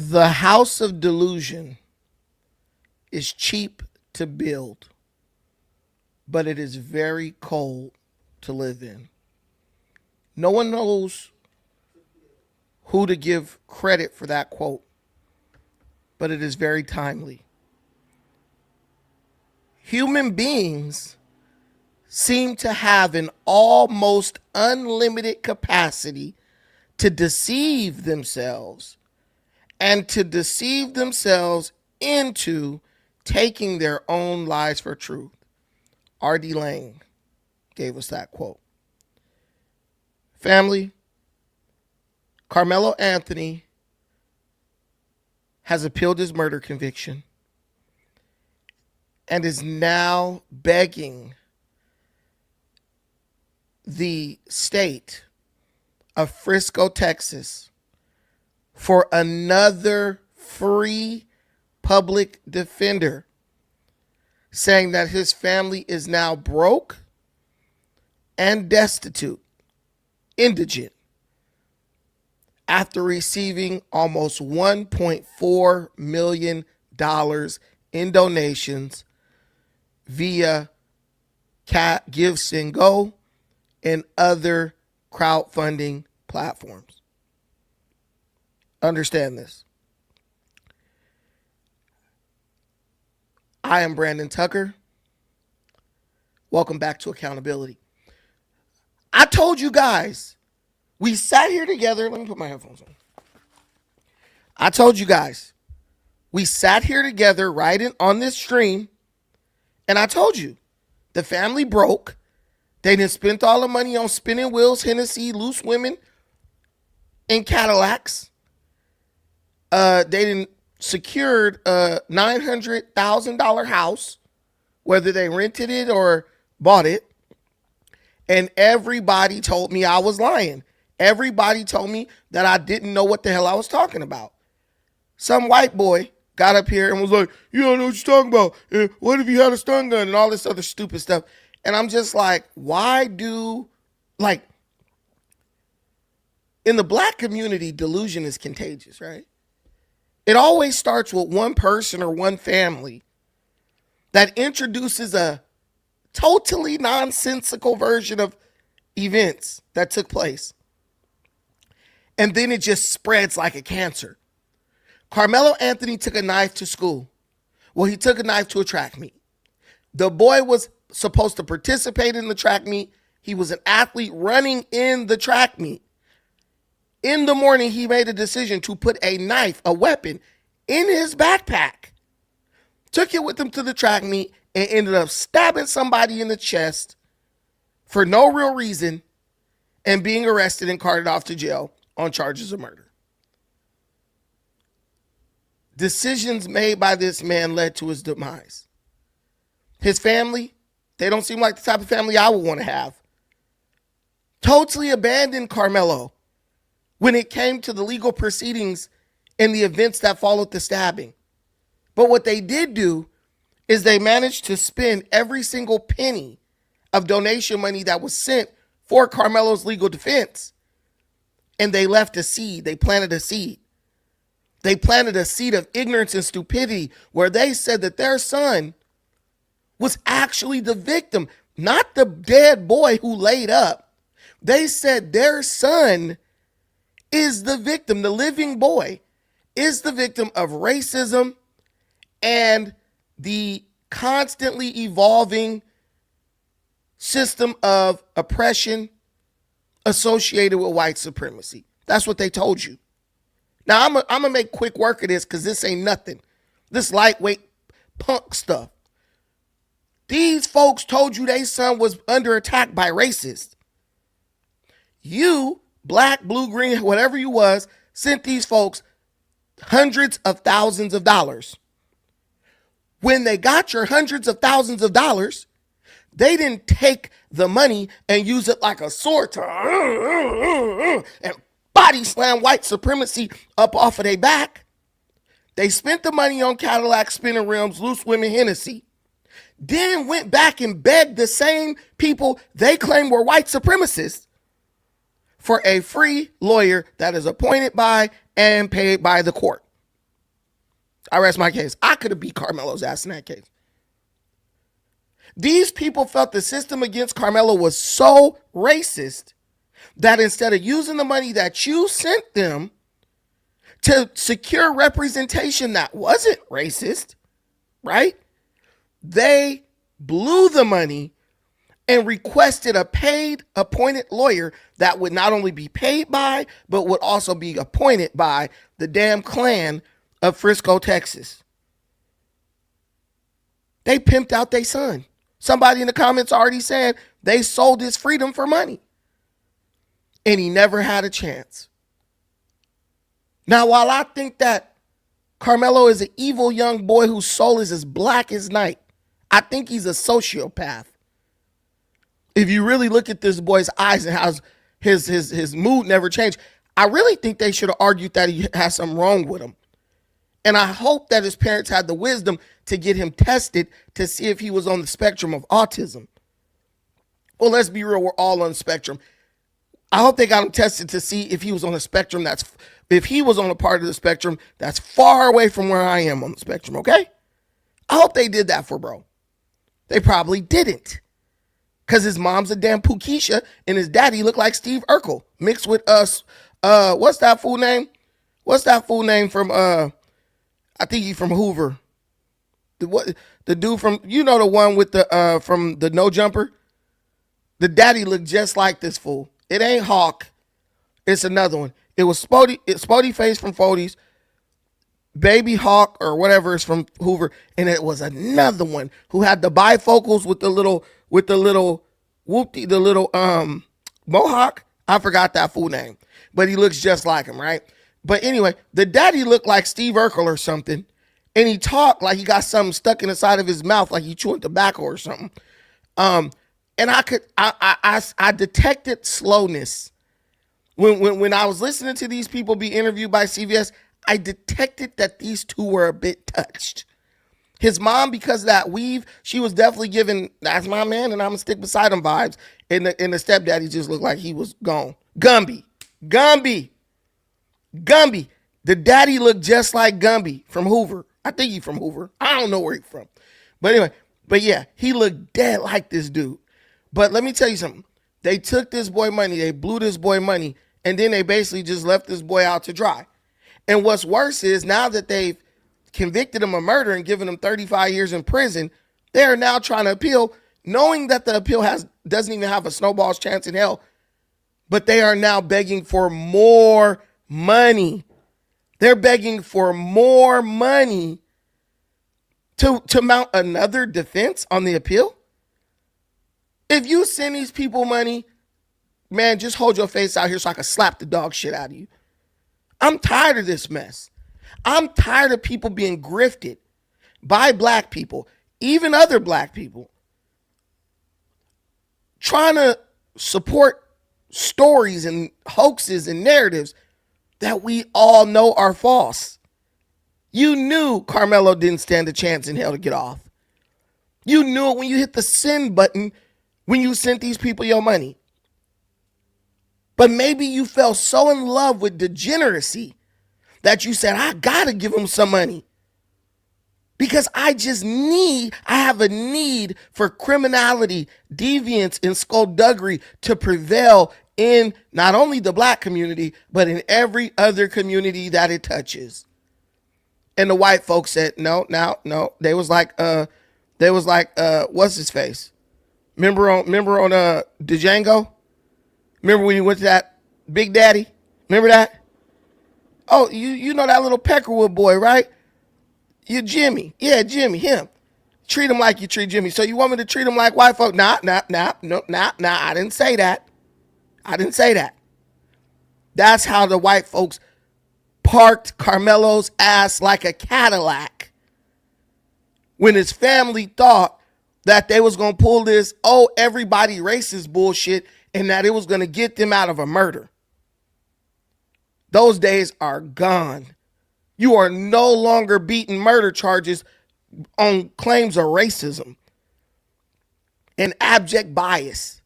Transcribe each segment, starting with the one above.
The house of delusion is cheap to build, but it is very cold to live in. No one knows who to give credit for that quote, but it is very timely. Human beings seem to have an almost unlimited capacity to deceive themselves and to deceive themselves into taking their own lives for truth. R.D. Laing gave us that quote. Family, Karmelo Anthony has appealed his murder conviction and is now begging the state of Frisco, Texas, for another free public defender, saying that his family is now broke and destitute, indigent, after receiving almost $1.4 million in donations via Give and Go and other crowdfunding platforms. Understand this. I am Brandon Tucker. Welcome back to Accountability. I told you guys, we sat here together. Let me put my headphones on. I told you guys, we sat here together on this stream, and I told you, the family broke. They done spent all the money on spinning wheels, Hennessy, loose women, and Cadillacs. They done secured a $900,000 house, whether they rented it or bought it. And everybody told me I was lying. Everybody told me that I didn't know what the hell I was talking about. Some white boy got up here and was like, you don't know what you're talking about. What if you had a stun gun and all this other stupid stuff? And I'm just like, in the black community, delusion is contagious, right? It always starts with one person or one family that introduces a totally nonsensical version of events that took place. And then it just spreads like a cancer. Karmelo Anthony took a knife to school. Well, he took a knife to a track meet. The boy was supposed to participate in the track meet. He was an athlete running in the track meet. In the morning, he made a decision to put a knife, a weapon, in his backpack. Took it with him to the track meet and ended up stabbing somebody in the chest for no real reason and being arrested and carted off to jail on charges of murder. Decisions made by this man led to his demise. His family, they don't seem like the type of family I would want to have. Totally abandoned Karmelo when it came to the legal proceedings and the events that followed the stabbing. But what they did do is they managed to spend every single penny of donation money that was sent for Karmelo's legal defense. And they left a seed. They planted a seed. They planted a seed of ignorance and stupidity where they said that their son was actually the victim, not the dead boy who laid up. They said their son is the victim. The living boy is the victim of racism and the constantly evolving system of oppression associated with white supremacy. That's what they told you. Now, I'm going to make quick work of this because this ain't nothing. This lightweight punk stuff. These folks told you their son was under attack by racists. You, black, blue, green, whatever you was, sent these folks hundreds of thousands of dollars. When they got your hundreds of thousands of dollars, they didn't take the money and use it like a sword to and body slam white supremacy up off of their back. They spent the money on Cadillac, spinning rims, loose women, Hennessy. Then went back and begged the same people they claim were white supremacists for a free lawyer that is appointed by and paid by the court. I rest my case. I could have beat Karmelo's ass in that case. These people felt the system against Karmelo was so racist that instead of using the money that you sent them to secure representation that wasn't racist, right? They blew the money and requested a paid appointed lawyer that would not only be paid by, but would also be appointed by the damn clan of Frisco, Texas. They pimped out their son. Somebody in the comments already said they sold his freedom for money. And he never had a chance. Now, while I think that Karmelo is an evil young boy whose soul is as black as night, I think he's a sociopath. If you really look at this boy's eyes and how his mood never changed, I really think they should have argued that he has something wrong with him. And I hope that his parents had the wisdom to get him tested to see if he was on the spectrum of autism. Well, let's be real, we're all on the spectrum. I hope they got him tested to see if he was on a spectrum if he was on a part of the spectrum that's far away from where I am on the spectrum, okay? I hope they did that for bro. They probably didn't. Because his mom's a damn Pookeisha and his daddy looked like Steve Urkel mixed with us. What's that fool name? What's that fool name from, I think he's from Hoover. The dude from, you know, the one with the, from the No Jumper? The daddy looked just like this fool. It ain't Hawk. It's another one. It was Spody Face from Fody's, Baby Hawk or whatever is from Hoover, and it was another one who had the bifocals with the little whoopty, the little mohawk. I forgot that fool name, but he looks just like him, right? But anyway, the daddy looked like Steve Urkel or something, and he talked like he got something stuck in the side of his mouth, like he chewing tobacco or something. And I detected slowness when I was listening to these people be interviewed by CBS. I detected that these two were a bit touched. His mom, because of that weave, she was definitely giving, that's my man and I'm gonna stick beside him vibes. And the stepdaddy just looked like he was gone. Gumby. The daddy looked just like Gumby from Hoover. I think he's from Hoover. I don't know where he's from. But anyway, yeah, he looked dead like this dude. But let me tell you something. They took this boy money, they blew this boy money, and then they basically just left this boy out to dry. And what's worse is now that they've convicted him of murder and given him 35 years in prison, they are now trying to appeal, knowing that the appeal doesn't even have a snowball's chance in hell, but they are now begging for more money. They're begging for more money to mount another defense on the appeal. If you send these people money, man, just hold your face out here so I can slap the dog shit out of you. I'm tired of this mess. I'm tired of people being grifted by black people, even other black people, trying to support stories and hoaxes and narratives that we all know are false. You knew Karmelo didn't stand a chance in hell to get off. You knew it when you hit the send button when you sent these people your money. But maybe you fell so in love with degeneracy that you said, I gotta give them some money. Because I have a need for criminality, deviance, and skullduggery to prevail in not only the black community, but in every other community that it touches. And the white folks said, no. They was like, what's his face? Remember on Django? Remember when you went to that Big Daddy? Remember that? Oh, you know that little Peckerwood boy, right? You Jimmy. Yeah, Jimmy, him. Treat him like you treat Jimmy. So you want me to treat him like white folk? Nah, I didn't say that. That's how the white folks parked Karmelo's ass like a Cadillac when his family thought that they was going to pull this, everybody racist bullshit and that it was going to get them out of a murder. Those days are gone. You are no longer beating murder charges on claims of racism and abject bias.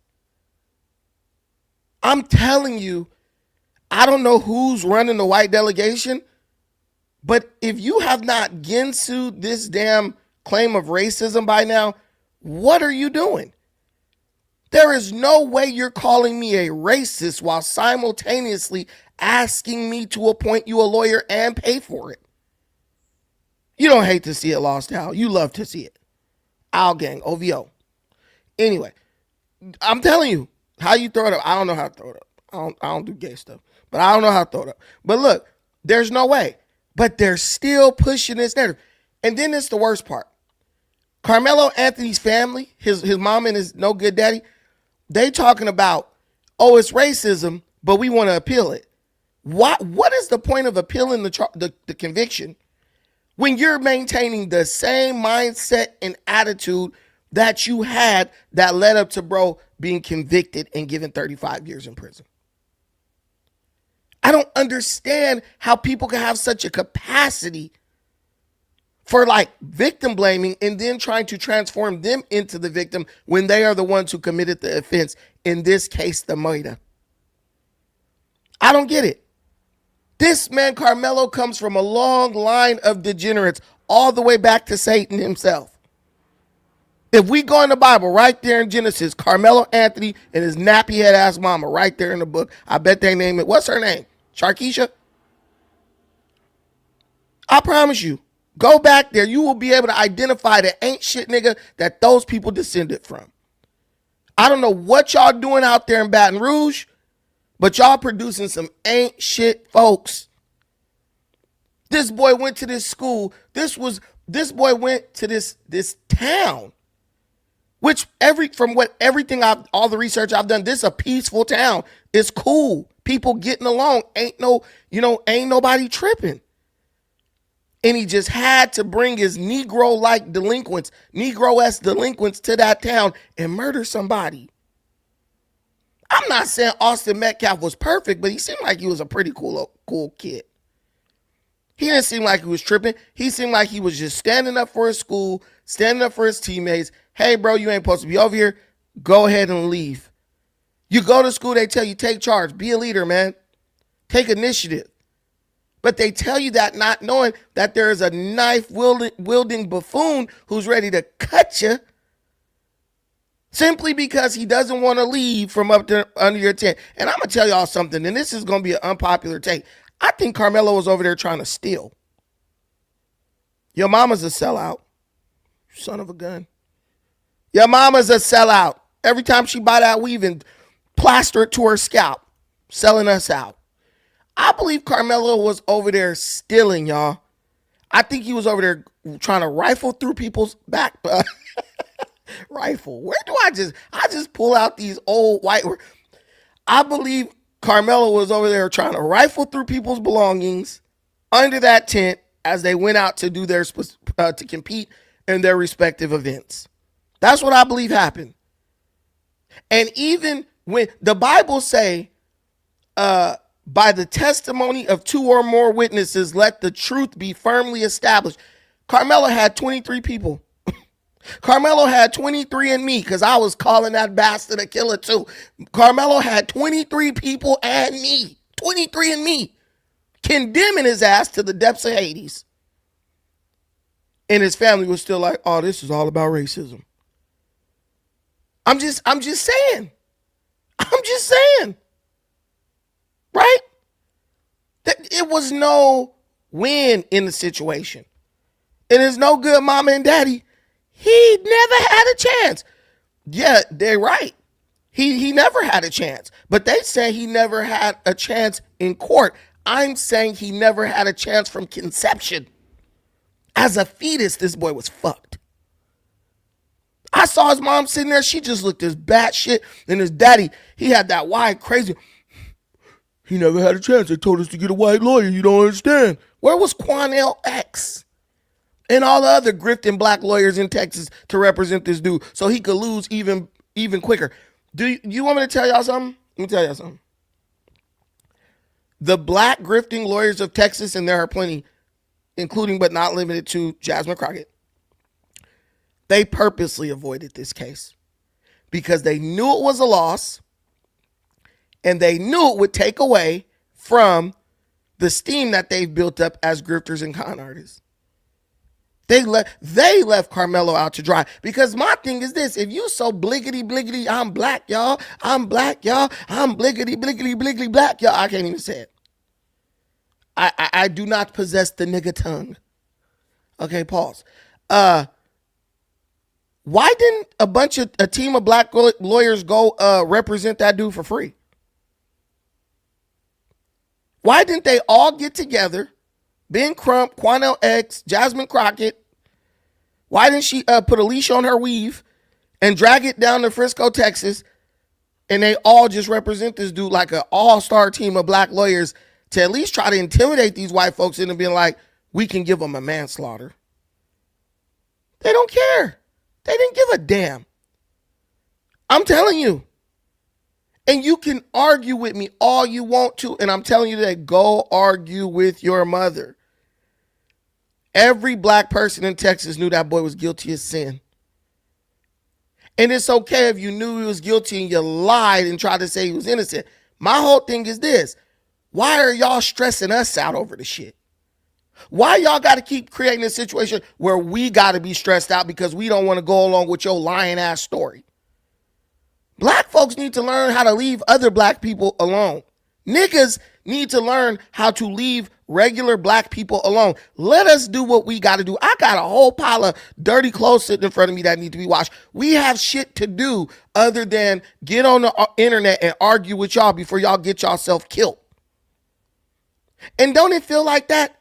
I'm telling you, I don't know who's running the white delegation, But if you have not ginsued this damn claim of racism by now, what are you doing? There is no way you're calling me a racist while simultaneously asking me to appoint you a lawyer and pay for it. You don't hate to see it, Lost Al. You love to see it. Al gang, OVO. Anyway, I'm telling you, how you throw it up. I don't know how to throw it up. I don't do gay stuff, but I don't know how to throw it up. But look, there's no way. But they're still pushing this narrative. And then it's the worst part. Karmelo Anthony's family, his mom and his no good daddy, they talking about, oh, it's racism, but we want to appeal it. What is the point of appealing the conviction when you're maintaining the same mindset and attitude that you had that led up to bro being convicted and given 35 years in prison? I don't understand how people can have such a capacity for like victim blaming and then trying to transform them into the victim when they are the ones who committed the offense, in this case, the murder. I don't get it. This man, Karmelo, comes from a long line of degenerates all the way back to Satan himself. If we go in the Bible, right there in Genesis, Karmelo Anthony and his nappy head ass mama, right there in the book, I bet they name it. What's her name? Sharkeisha? I promise you, go back there. You will be able to identify the ain't shit nigga that those people descended from. I don't know what y'all doing out there in Baton Rouge, but y'all producing some ain't shit folks. This boy went to this school. This boy went to this town, which all the research I've done, this is a peaceful town. It's cool. People getting along. Ain't nobody tripping. And he just had to bring his Negro-esque delinquents to that town and murder somebody. I'm not saying Austin Metcalf was perfect, but he seemed like he was a pretty cool kid. He didn't seem like he was tripping. He seemed like he was just standing up for his school, standing up for his teammates. Hey, bro, you ain't supposed to be over here. Go ahead and leave. You go to school, they tell you, take charge. Be a leader, man. Take initiative. But they tell you that not knowing that there is a knife-wielding buffoon who's ready to cut you simply because he doesn't want to leave from under your tent. And I'm going to tell y'all something, and this is going to be an unpopular take. I think Karmelo was over there trying to steal. Your mama's a sellout. Son of a gun. Your mama's a sellout. Every time she buy that weave and plaster it to her scalp, selling us out. I believe Karmelo was over there stealing, y'all. I think he was over there trying to rifle through people's back. Rifle. Where do I just pull out these old white words? I believe Karmelo was over there trying to rifle through people's belongings under that tent as they went out to do to compete in their respective events. That's what I believe happened. And even when the Bible say, by the testimony of two or more witnesses, let the truth be firmly established. Karmelo had 23 people. Karmelo had 23 in me because I was calling that bastard a killer too. Karmelo had 23 people and me. 23 and me. Condemning his ass to the depths of Hades. And his family was still like, oh, this is all about racism. I'm just saying. Right? It was no win in the situation. And there's no good mama and daddy. He never had a chance. Yeah, they're right. He never had a chance. But they say he never had a chance in court. I'm saying he never had a chance from conception. As a fetus, this boy was fucked. I saw his mom sitting there. She just looked as batshit. And his daddy, he had that wide, crazy. He never had a chance. They told us to get a white lawyer. You don't understand. Where was Quanell X and all the other grifting black lawyers in Texas to represent this dude so he could lose even quicker? Do you want me to tell y'all something? Let me tell y'all something. The black grifting lawyers of Texas, and there are plenty, including but not limited to Jasmine Crockett, they purposely avoided this case because they knew it was a loss and they knew it would take away from the steam that they've built up as grifters and con artists. They left Karmelo out to dry. Because my thing is this: if you so bliggity, I'm black, y'all. I'm black, y'all. I'm bliggity, black, y'all. I can't even say it. I do not possess the nigga tongue. Okay, pause. Why didn't a team of black lawyers go represent that dude for free? Why didn't they all get together? Ben Crump, Quanell X, Jasmine Crockett. Why didn't she put a leash on her weave and drag it down to Frisco, Texas, and they all just represent this dude like an all-star team of black lawyers to at least try to intimidate these white folks into being like, we can give them a manslaughter. They don't care. They didn't give a damn. I'm telling you. And you can argue with me all you want to, and I'm telling you that go argue with your mother. Every black person in Texas knew that boy was guilty of sin. And it's okay if you knew he was guilty and you lied and tried to say he was innocent. My whole thing is this. Why are y'all stressing us out over the shit? Why y'all got to keep creating a situation where we got to be stressed out because we don't want to go along with your lying ass story? Black folks need to learn how to leave other black people alone. Niggas need to learn how to leave regular black people alone. Let us do what we got to do. I got a whole pile of dirty clothes sitting in front of me that need to be washed. We have shit to do other than get on the internet and argue with y'all before y'all get yourself killed. And don't it feel like that?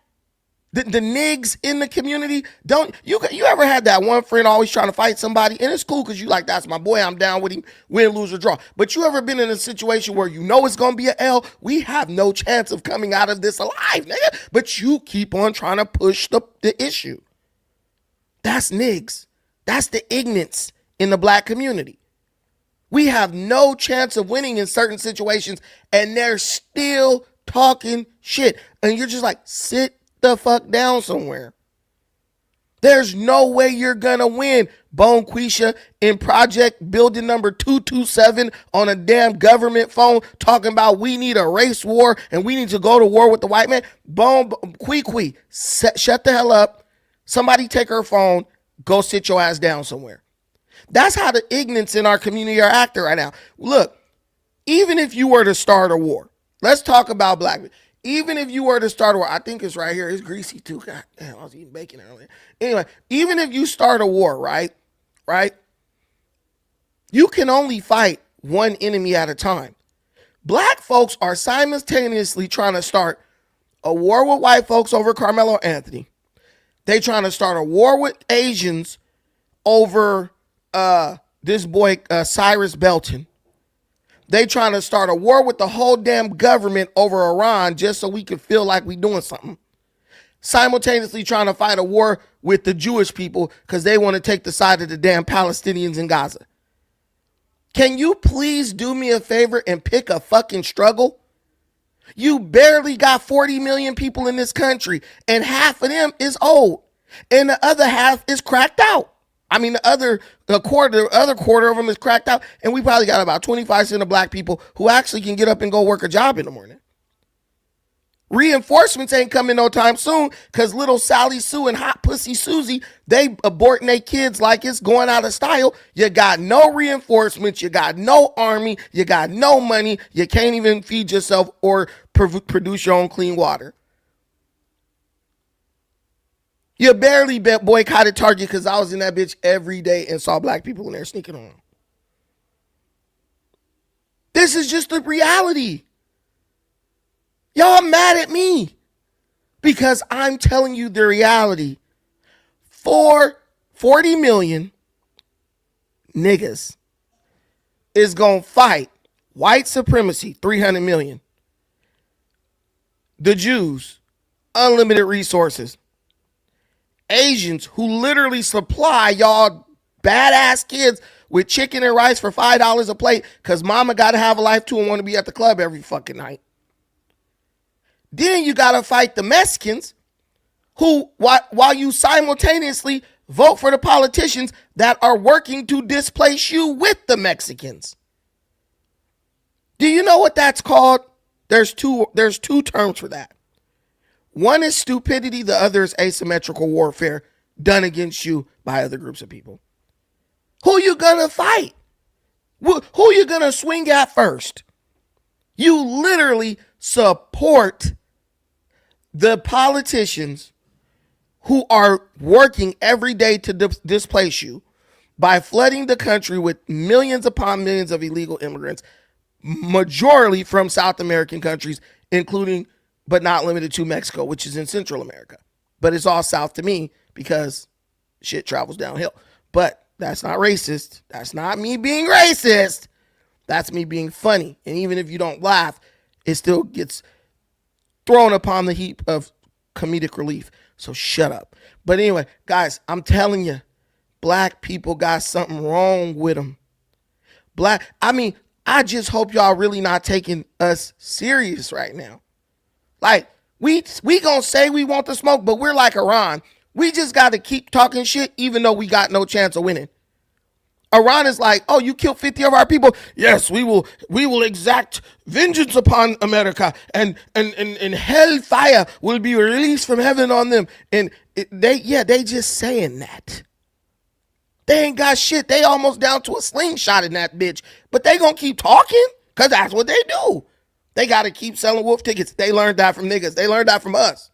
The niggas in the community, don't you ever had that one friend always trying to fight somebody? And it's cool because you like, that's my boy, I'm down with him, win, lose, or draw. But you ever been in a situation where you know it's going to be an L? We have no chance of coming out of this alive, nigga. But you keep on trying to push the issue. That's niggas. That's the ignorance in the black community. We have no chance of winning in certain situations, and they're still talking shit. And you're just like, sit the fuck down somewhere. There's no way you're gonna win, Bone Quisha, in project building number 227 on a damn government phone talking about we need a race war and we need to go to war with the white man. Bone Quee, shut the hell up. Somebody take her phone, go sit your ass down somewhere. That's how the ignorance in our community are acting right now. Look, even if you were to start a war, let's talk about black people. Even if you were to start a war, I think it's right here. It's greasy too. God damn, I was eating bacon earlier. Anyway, even if you start a war, right? You can only fight one enemy at a time. Black folks are simultaneously trying to start a war with white folks over Karmelo Anthony. They trying to start a war with Asians over this boy Cyrus Belton. They trying to start a war with the whole damn government over Iran just so we can feel like we doing something. Simultaneously trying to fight a war with the Jewish people because they want to take the side of the damn Palestinians in Gaza. Can you please do me a favor and pick a fucking struggle? You barely got 40 million people in this country, and half of them is old, and the other half is cracked out. I mean, the other quarter of them is cracked out, and we probably got about 25% of black people who actually can get up and go work a job in the morning. Reinforcements ain't coming no time soon because little Sally Sue and Hot Pussy Susie, they aborting their kids like it's going out of style. You got no reinforcements. You got no army. You got no money. You can't even feed yourself or produce your own clean water. You barely boycotted Target because I was in that bitch every day and saw black people in there sneaking on. This is just the reality. Y'all mad at me because I'm telling you the reality. 40 million niggas is going to fight white supremacy, 300 million. The Jews, unlimited resources. Asians who literally supply y'all badass kids with chicken and rice for $5 a plate because mama got to have a life too and want to be at the club every fucking night. Then you got to fight the Mexicans who, while you simultaneously vote for the politicians that are working to displace you with the Mexicans. Do you know what that's called? There's two terms for that. One is stupidity, the other is asymmetrical warfare done against you by other groups of people. Who you gonna fight? Who you gonna swing at first? You literally support the politicians who are working every day to displace you by flooding the country with millions upon millions of illegal immigrants, majority from South American countries, including but not limited to Mexico, which is in Central America. But it's all south to me because shit travels downhill. But that's not racist. That's not me being racist. That's me being funny. And even if you don't laugh, it still gets thrown upon the heap of comedic relief. So shut up. But anyway, guys, I'm telling you, black people got something wrong with them. I just hope y'all really not taking us serious right now. Like, we gonna say we want the smoke, but we're like Iran. We just got to keep talking shit even though we got no chance of winning. Iran is like, oh, you killed 50 of our people? Yes, we will exact vengeance upon America, and hellfire will be released from heaven on them. And they just saying that. They ain't got shit. They almost down to a slingshot in that bitch. But they gonna keep talking because that's what they do. They got to keep selling wolf tickets. They learned that from niggas. They learned that from us.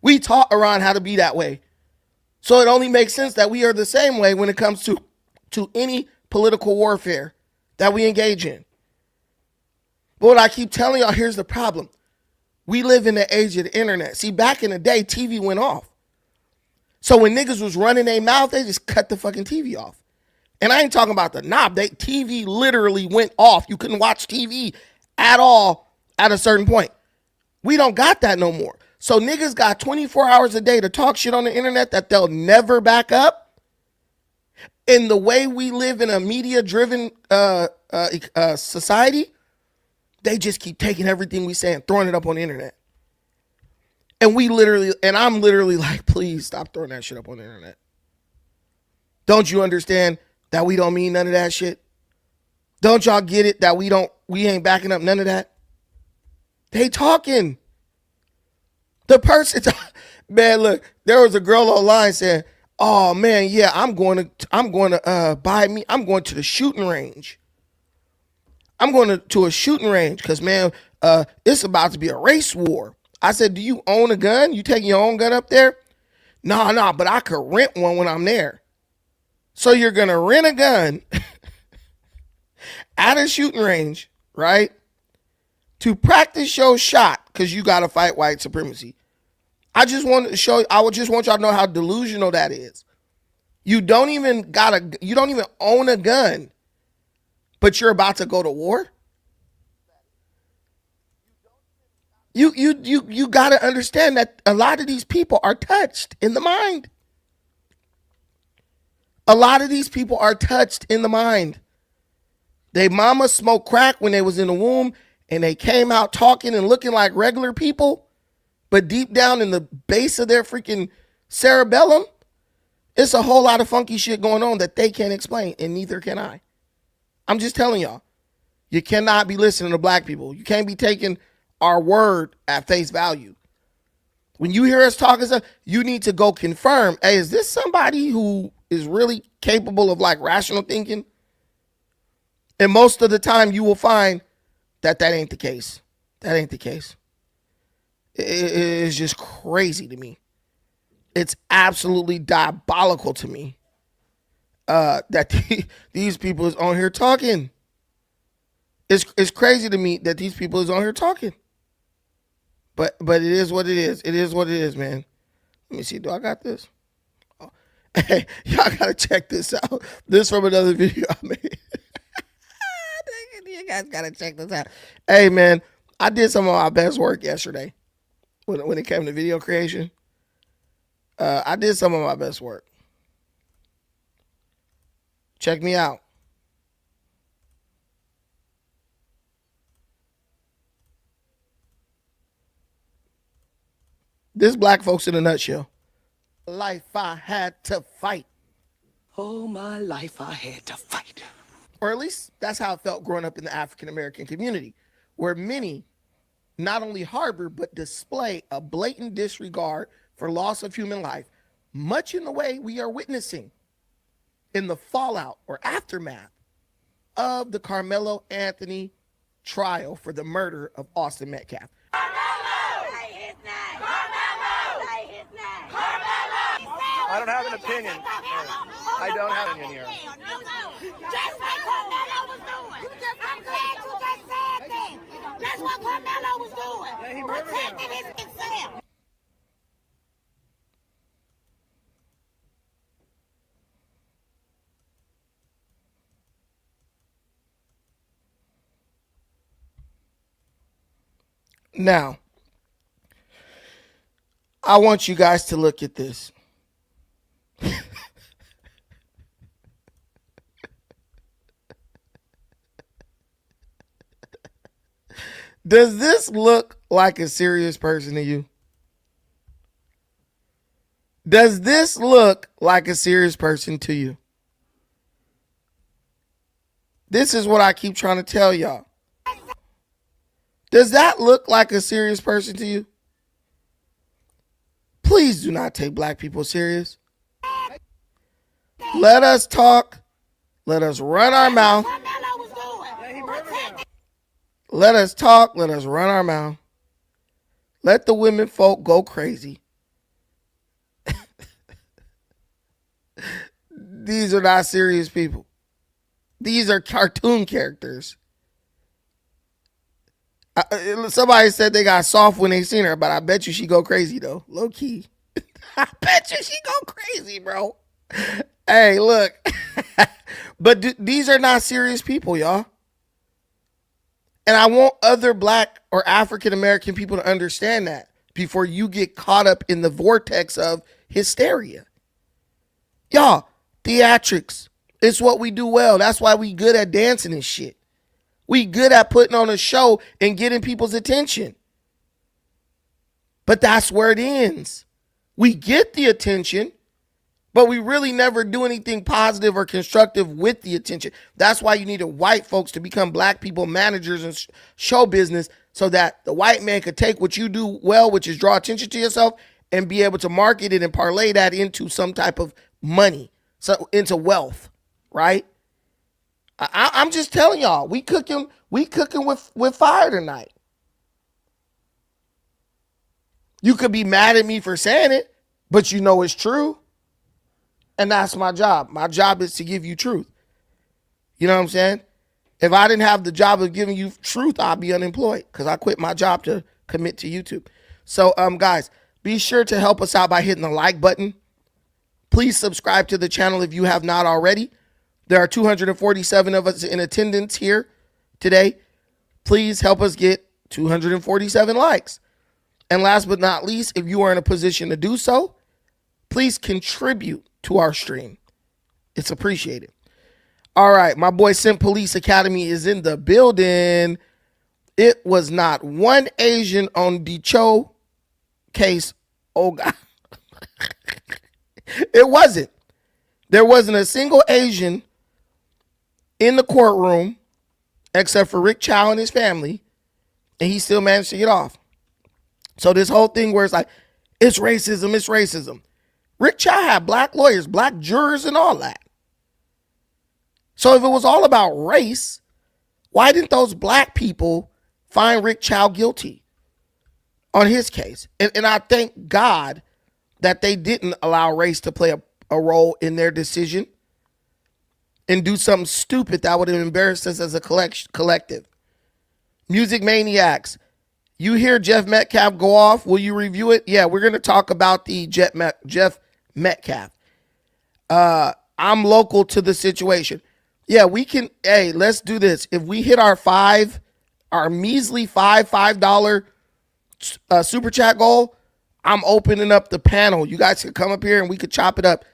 We taught Iran how to be that way. So it only makes sense that we are the same way when it comes to any political warfare that we engage in. But what I keep telling y'all, here's the problem. We live in the age of the internet. See, back in the day, TV went off. So when niggas was running their mouth, they just cut the fucking TV off. And I ain't talking about the knob. TV literally went off. You couldn't watch TV at all at a certain point. We don't got that no more. So niggas got 24 hours a day to talk shit on the internet that they'll never back up. In the way we live in a media-driven society, they just keep taking everything we say and throwing it up on the internet. And I'm literally like, please stop throwing that shit up on the internet. Don't you understand that we don't mean none of that shit? Don't y'all get it that we ain't backing up none of that? They talking. The person, man, look, there was a girl online saying, oh man, yeah, I'm going to the shooting range. I'm going to a shooting range because, man, it's about to be a race war. I said, do you own a gun? You taking your own gun up there? No, but I could rent one when I'm there. So you're going to rent a gun at a shooting range, right? To practice your shot because you got to fight white supremacy. I just want y'all to know how delusional that is. You don't even own a gun, but you're about to go to war. You got to understand that a lot of these people are touched in the mind. A lot of these people are touched in the mind. They mama smoked crack when they was in the womb and they came out talking and looking like regular people, but deep down in the base of their freaking cerebellum, it's a whole lot of funky shit going on that they can't explain, and neither can I. I'm just telling y'all, you cannot be listening to black people. You can't be taking our word at face value. When you hear us talking stuff, you need to go confirm, hey, is this somebody who is really capable of like rational thinking? And most of the time you will find that ain't the case. That ain't the case. It's just crazy to me. It's absolutely diabolical to me that these people is on here talking. It's crazy to me that these people is on here talking. But it is what it is. It is what it is, man. Let me see. Do I got this? Oh. Hey, y'all gotta check this out. This from another video I made. You guys gotta check this out. Hey, man, I did some of my best work yesterday when it came to video creation. I did some of my best work. Check me out. This black folks in a nutshell. Life I had to fight. All my life I had to fight. Or at least that's how it felt growing up in the African American community, where many not only harbor but display a blatant disregard for loss of human life, much in the way we are witnessing in the fallout or aftermath of the Karmelo Anthony trial for the murder of Austin Metcalf. I don't have an opinion. I don't have an opinion here. Just like Karmelo was doing. I'm glad you just said that. That's what Karmelo was doing. Yeah, he murdered him. Protecting himself. Now, I want you guys to look at this. Does this look like a serious person to you? Does this look like a serious person to you? This is what I keep trying to tell y'all. Does that look like a serious person to you? Please do not take black people serious. Let us talk. Let us run our mouth. Karmelo was doing. Yeah, he murdered him. Let us talk. Let us run our mouth. Let the women folk go crazy. These are not serious people. These are cartoon characters. Somebody said they got soft when they seen her, but I bet you she go crazy though. Low key. I bet you she go crazy, bro. Hey, look. But these are not serious people, y'all. And I want other black or African American people to understand that before you get caught up in the vortex of hysteria. Y'all, theatrics. It's what we do well. That's why we good at dancing and shit. We good at putting on a show and getting people's attention. But that's where it ends. We get the attention, but we really never do anything positive or constructive with the attention. That's why you needed white folks to become black people managers in show business so that the white man could take what you do well, which is draw attention to yourself, and be able to market it and parlay that into some type of money, so into wealth, right? I'm just telling y'all, we cooking with fire tonight. You could be mad at me for saying it, but you know it's true. And that's my job. My job is to give you truth. You know what I'm saying? If I didn't have the job of giving you truth, I'd be unemployed because I quit my job to commit to YouTube. So, guys, be sure to help us out by hitting the like button. Please subscribe to the channel if you have not already. There are 247 of us in attendance here today. Please help us get 247 likes. And last but not least, if you are in a position to do so, please contribute to our stream. It's appreciated. All right, my boy Simp Police Academy is in the building. It was not one Asian on the Cho case. Oh, God. It wasn't. There wasn't a single Asian in the courtroom except for Rick Chow and his family, and he still managed to get off. So this whole thing where it's like, it's racism, it's racism. Rick Chow had black lawyers, black jurors, and all that. So if it was all about race, why didn't those black people find Rick Chow guilty on his case? And I thank God that they didn't allow race to play a role in their decision and do something stupid that would have embarrassed us as a collective. Music Maniacs, you hear Jeff Metcalf go off. Will you review it? Yeah, we're going to talk about the Jeff Metcalf. I'm local to the situation. Yeah, we can. Hey, let's do this. If we hit our measly $5 super chat goal, I'm opening up the panel. You guys can come up here and we could chop it up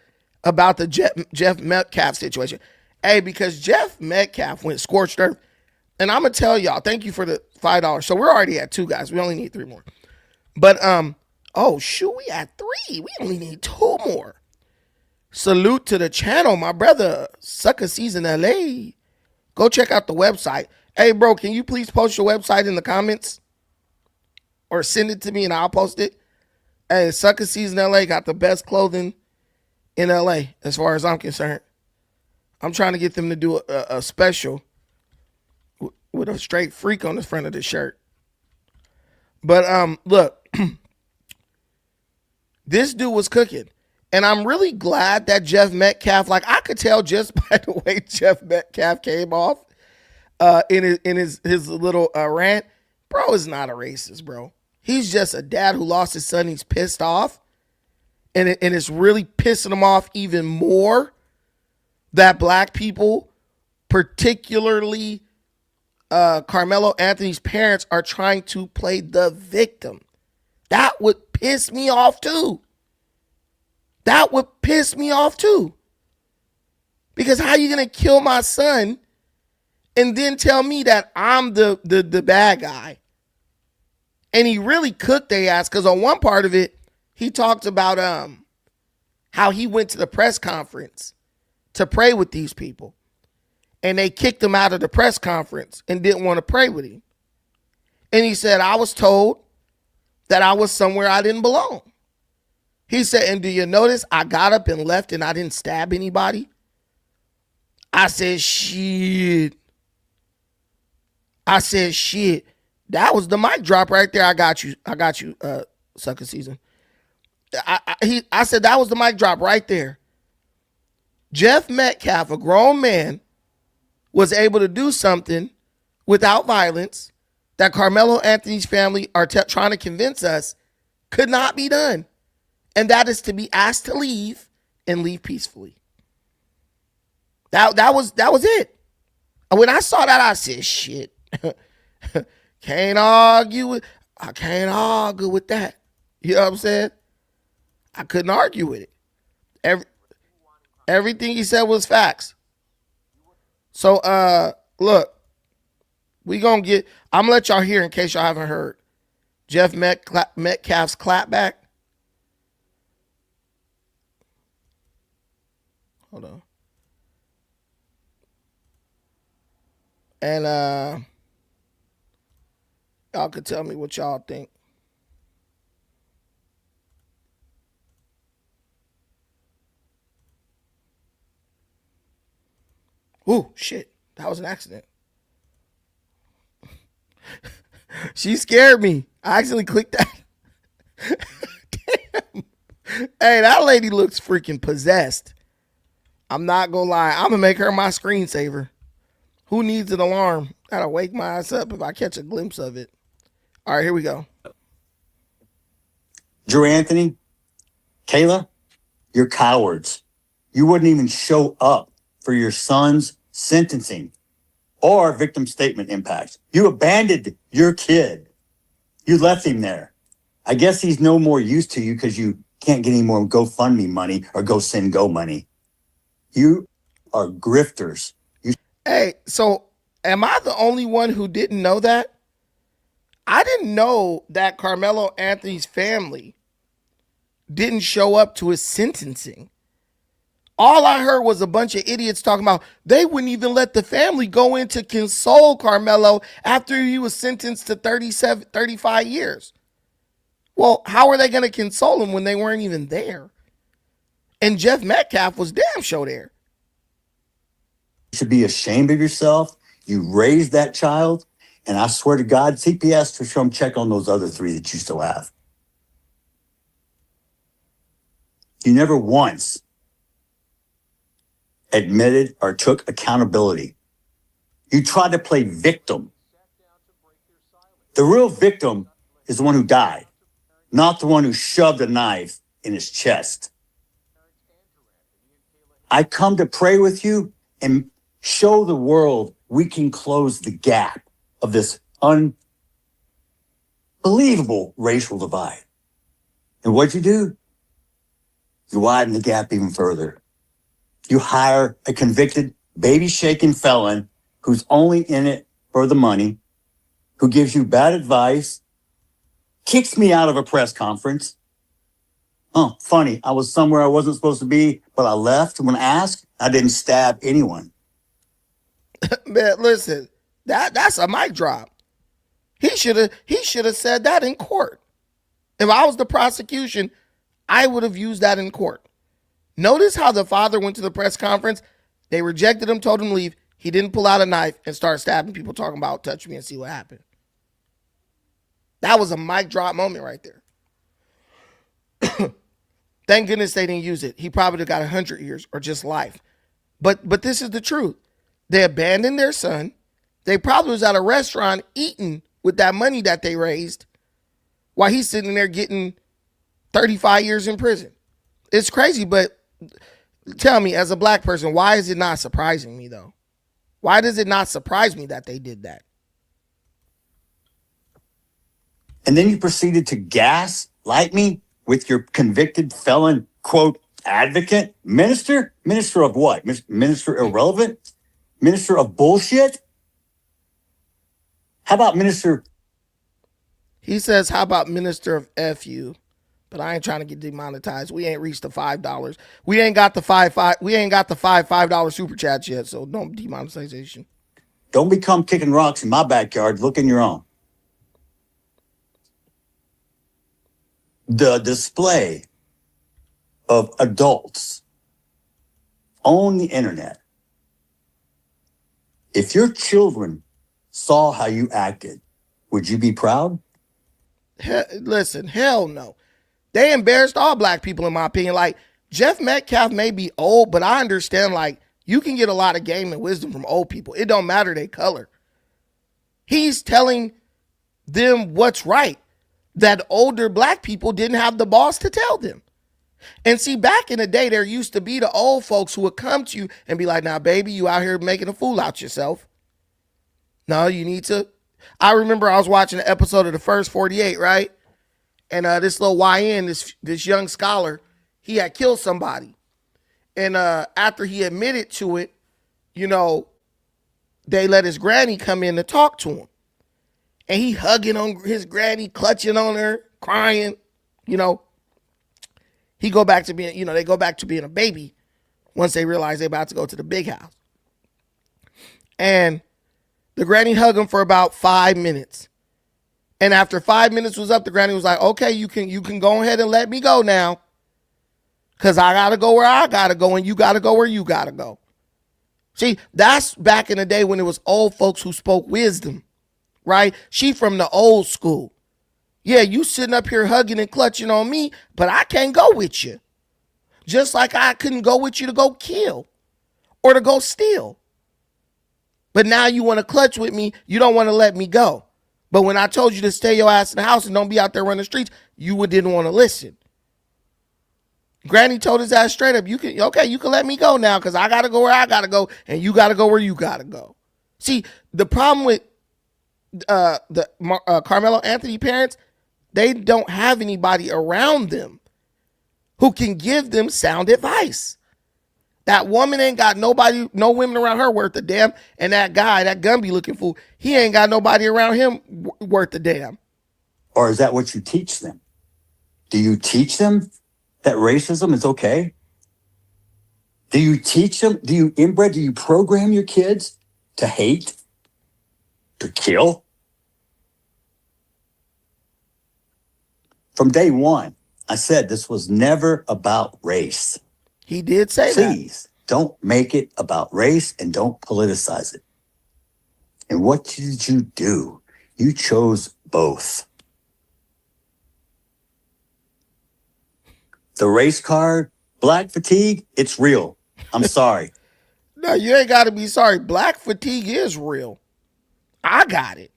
about the Jeff Metcalf situation. Hey, because Jeff Metcalf went scorched earth. And I'm going to tell y'all, thank you for the $5. So we're already at 2 guys. We only need 3 more. But, oh, shoot, we at 3. We only need 2 more. Salute to the channel, my brother. Sucker Season LA. Go check out the website. Hey, bro, can you please post your website in the comments? or send it to me and I'll post it. Hey, Sucker Season LA got the best clothing in LA as far as I'm concerned. I'm trying to get them to do a special with a straight freak on the front of the shirt. But look, this dude was cooking. And I'm really glad that Jeff Metcalf, like I could tell just by the way Jeff Metcalf came off in his little rant, bro is not a racist, bro. He's just a dad who lost his son. He's pissed off. And it's really pissing him off even more that black people, particularly Carmelo Anthony's parents, are trying to play the victim. That would piss me off too. That would piss me off too. Because how you going to kill my son and then tell me that I'm the bad guy? And he really cooked their ass, because on one part of it, he talked about how he went to the press conference to pray with these people. And they kicked him out of the press conference and didn't want to pray with him. And he said, I was told that I was somewhere I didn't belong. He said, and do you notice I got up and left and I didn't stab anybody? I said, shit. That was the mic drop right there. I got you, Sucker Season. I said that was the mic drop right there. Jeff Metcalf, a grown man, was able to do something without violence that Carmelo Anthony's family are trying to convince us could not be done. And that is to be asked to leave and leave peacefully. That was it. And when I saw that, I said, shit. I can't argue with that. You know what I'm saying? I couldn't argue with it. Everything he said was facts. So look, I'm gonna let y'all hear in case y'all haven't heard. Jeff Metcalf's clapback. Hold on. And y'all could tell me what y'all think. Ooh, shit. That was an accident. She scared me. I accidentally clicked that. Damn. Hey, that lady looks freaking possessed. I'm not gonna lie. I'm gonna make her my screensaver. Who needs an alarm? That'll wake my ass up if I catch a glimpse of it. All right, here we go. Drew Anthony, Kayla, you're cowards. You wouldn't even show up for your son's sentencing or victim statement impact. You abandoned your kid. You left him there. I guess he's no more use to you because you can't get any more GoFundMe money or GoSendGo money. You are grifters. Hey, so am I the only one who didn't know that? I didn't know that Carmelo Anthony's family didn't show up to his sentencing. All I heard was a bunch of idiots talking about they wouldn't even let the family go in to console Carmelo after he was sentenced to 35 years. Well, how are they going to console him when they weren't even there? And Jeff Metcalf was damn sure there. You should be ashamed of yourself. You raised that child. And I swear to God, CPS to come check on those other 3 that you still have. You never once admitted or took accountability. You tried to play victim. The real victim is the one who died, not the one who shoved a knife in his chest. I come to pray with you and show the world we can close the gap of this unbelievable racial divide. And what'd you do? You widen the gap even further. You hire a convicted, baby-shaking felon who's only in it for the money, who gives you bad advice, kicks me out of a press conference. Oh, funny, I was somewhere I wasn't supposed to be, but I left when asked. I didn't stab anyone. Man, listen, that's a mic drop. He should have said that in court. If I was the prosecution, I would have used that in court. Notice how the father went to the press conference. They rejected him, told him to leave. He didn't pull out a knife and start stabbing people, talking about touch me and see what happened. That was a mic drop moment right there. Thank goodness they didn't use it. He probably got 100 years or just life. But this is the truth. They abandoned their son. They probably was at a restaurant eating with that money that they raised while he's sitting there getting 35 years in prison. It's crazy, but tell me, as a black person, why is it not surprising me, though? Why does it not surprise me that they did that? And then you proceeded to gaslight me with your convicted felon, quote, advocate? Minister? Minister of what? Minister irrelevant? Minister of bullshit? How about minister? He says, how about minister of FU? But I ain't trying to get demonetized. We ain't reached the $5. We ain't got the $5 super chats yet, so no demonetization. Don't become kicking rocks in my backyard. Look in your own. The display of adults on the internet. If your children saw how you acted, would you be proud? Listen, hell no. They embarrassed all black people, in my opinion. Like, Jeff Metcalf may be old, but I understand, like, you can get a lot of game and wisdom from old people. It don't matter their color. He's telling them what's right, that older black people didn't have the balls to tell them. And see, back in the day, there used to be the old folks who would come to you and be like, now, baby, you out here making a fool out yourself. No, you need to. I remember I was watching an episode of the First 48, right? And this little YN, this young scholar, he had killed somebody. And after he admitted to it, you know, they let his granny come in to talk to him. And he hugging on his granny, clutching on her, crying, you know. They go back to being a baby once they realize they're about to go to the big house. And the granny hugged him for about 5 minutes. And after 5 minutes was up, the granny was like, okay, you can go ahead and let me go now. Because I got to go where I got to go and you got to go where you got to go. See, that's back in the day when it was old folks who spoke wisdom, right? She from the old school. Yeah, you sitting up here hugging and clutching on me, but I can't go with you. Just like I couldn't go with you to go kill or to go steal. But now you want to clutch with me. You don't want to let me go. But when I told you to stay your ass in the house and don't be out there running the streets, you didn't want to listen. Granny told his ass straight up, you can let me go now because I got to go where I got to go and you got to go where you got to go. See, the problem with the Karmelo Anthony parents, they don't have anybody around them who can give them sound advice. That woman ain't got nobody, no women around her worth a damn. And that guy, that Gumby looking fool, he ain't got nobody around him worth a damn. Or is that what you teach them? Do you teach them that racism is okay? Do you teach them? Do you program your kids to hate, to kill? From day one, I said this was never about race. He did say that. Please don't make it about race and don't politicize it. And what did you do? You chose both. The race card, black fatigue, it's real. I'm sorry. No, you ain't got to be sorry. Black fatigue is real. I got it.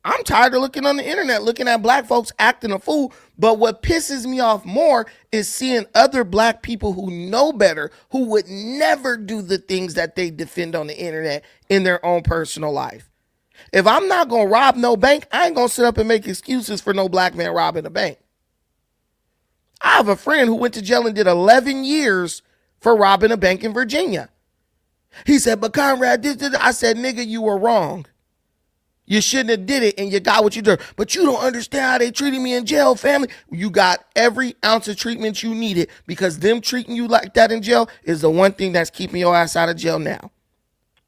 I'm tired of looking on the internet, looking at black folks acting a fool. But what pisses me off more is seeing other black people who know better, who would never do the things that they defend on the internet in their own personal life. If I'm not going to rob no bank, I ain't going to sit up and make excuses for no black man robbing a bank. I have a friend who went to jail and did 11 years for robbing a bank in Virginia. He said, but Conrad, I said, nigga, you were wrong. You shouldn't have did it and you got what you did. But you don't understand how they treated me in jail, family. You got every ounce of treatment you needed because them treating you like that in jail is the one thing that's keeping your ass out of jail now.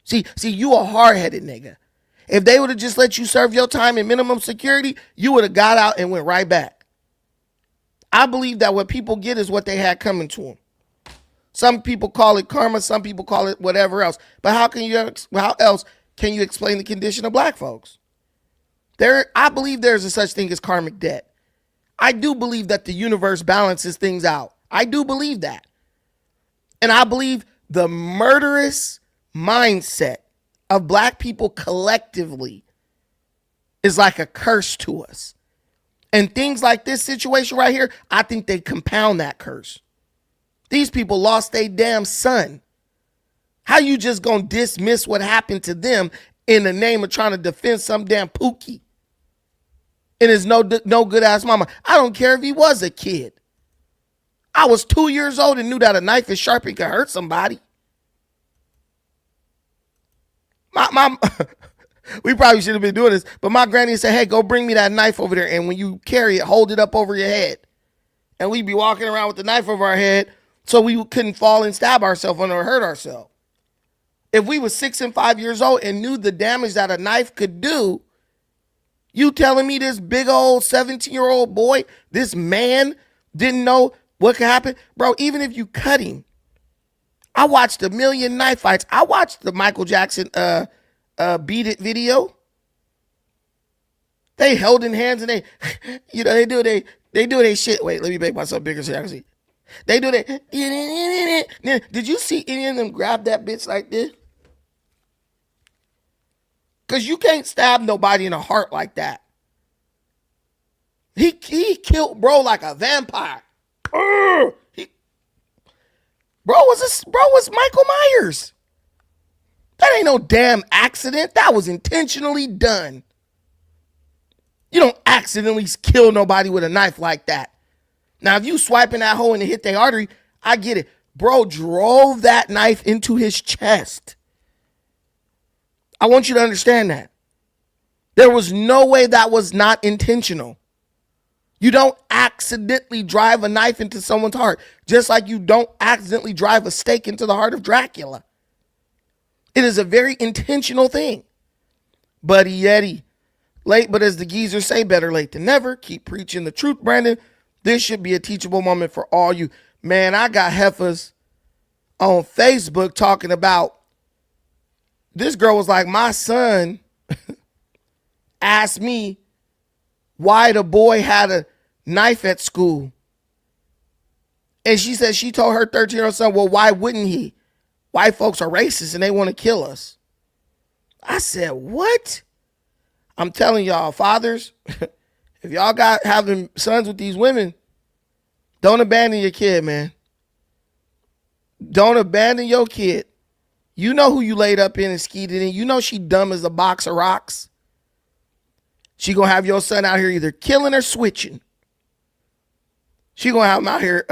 See, you a hard-headed nigga. If they would have just let you serve your time in minimum security, you would have got out and went right back. I believe that what people get is what they had coming to them. Some people call it karma. Some people call it whatever else. But how else can you explain the condition of black folks? I believe there's a such thing as karmic debt. I do believe that the universe balances things out. I do believe that. And I believe the murderous mindset of black people collectively is like a curse to us. And things like this situation right here, I think they compound that curse. These people lost their damn son. How you just gonna dismiss what happened to them in the name of trying to defend some damn pookie? And his no good ass mama. I don't care if he was a kid. I was 2 years old and knew that a knife is sharp and could hurt somebody. My we probably should have been doing this, but my granny said, hey, go bring me that knife over there. And when you carry it, hold it up over your head. And we'd be walking around with the knife over our head so we couldn't fall and stab ourselves or hurt ourselves. If we were 6 and 5 years old and knew the damage that a knife could do, you telling me this big old 17-year-old boy, this man, didn't know what could happen? Bro, even if you cut him, I watched a million knife fights. I watched the Michael Jackson Beat It video. They held in hands and they, they do they shit. Wait, let me make myself bigger so I can see. They do that. Did you see any of them grab that bitch like this? Because you can't stab nobody in the heart like that. He killed bro like a vampire. Bro was Michael Myers. That ain't no damn accident. That was intentionally done. You don't accidentally kill nobody with a knife like that. Now, if you swiping that hole and it hit their artery, I get it. Bro drove that knife into his chest. I want you to understand that. There was no way that was not intentional. You don't accidentally drive a knife into someone's heart, just like you don't accidentally drive a stake into the heart of Dracula. It is a very intentional thing. Buddy Yeti, late, but as the geezers say, better late than never. Keep preaching the truth, Brandon. This should be a teachable moment for all you. Man, I got heifers on Facebook talking about, this girl was like, my son asked me why the boy had a knife at school. And she said she told her 13-year-old son, well, why wouldn't he? White folks are racist and they want to kill us. I said, what? I'm telling y'all, fathers, if y'all got having sons with these women, don't abandon your kid, man. Don't abandon your kid. You know who you laid up in and skeeted in. You know she dumb as a box of rocks. She gonna have your son out here either killing or switching. She gonna have him out here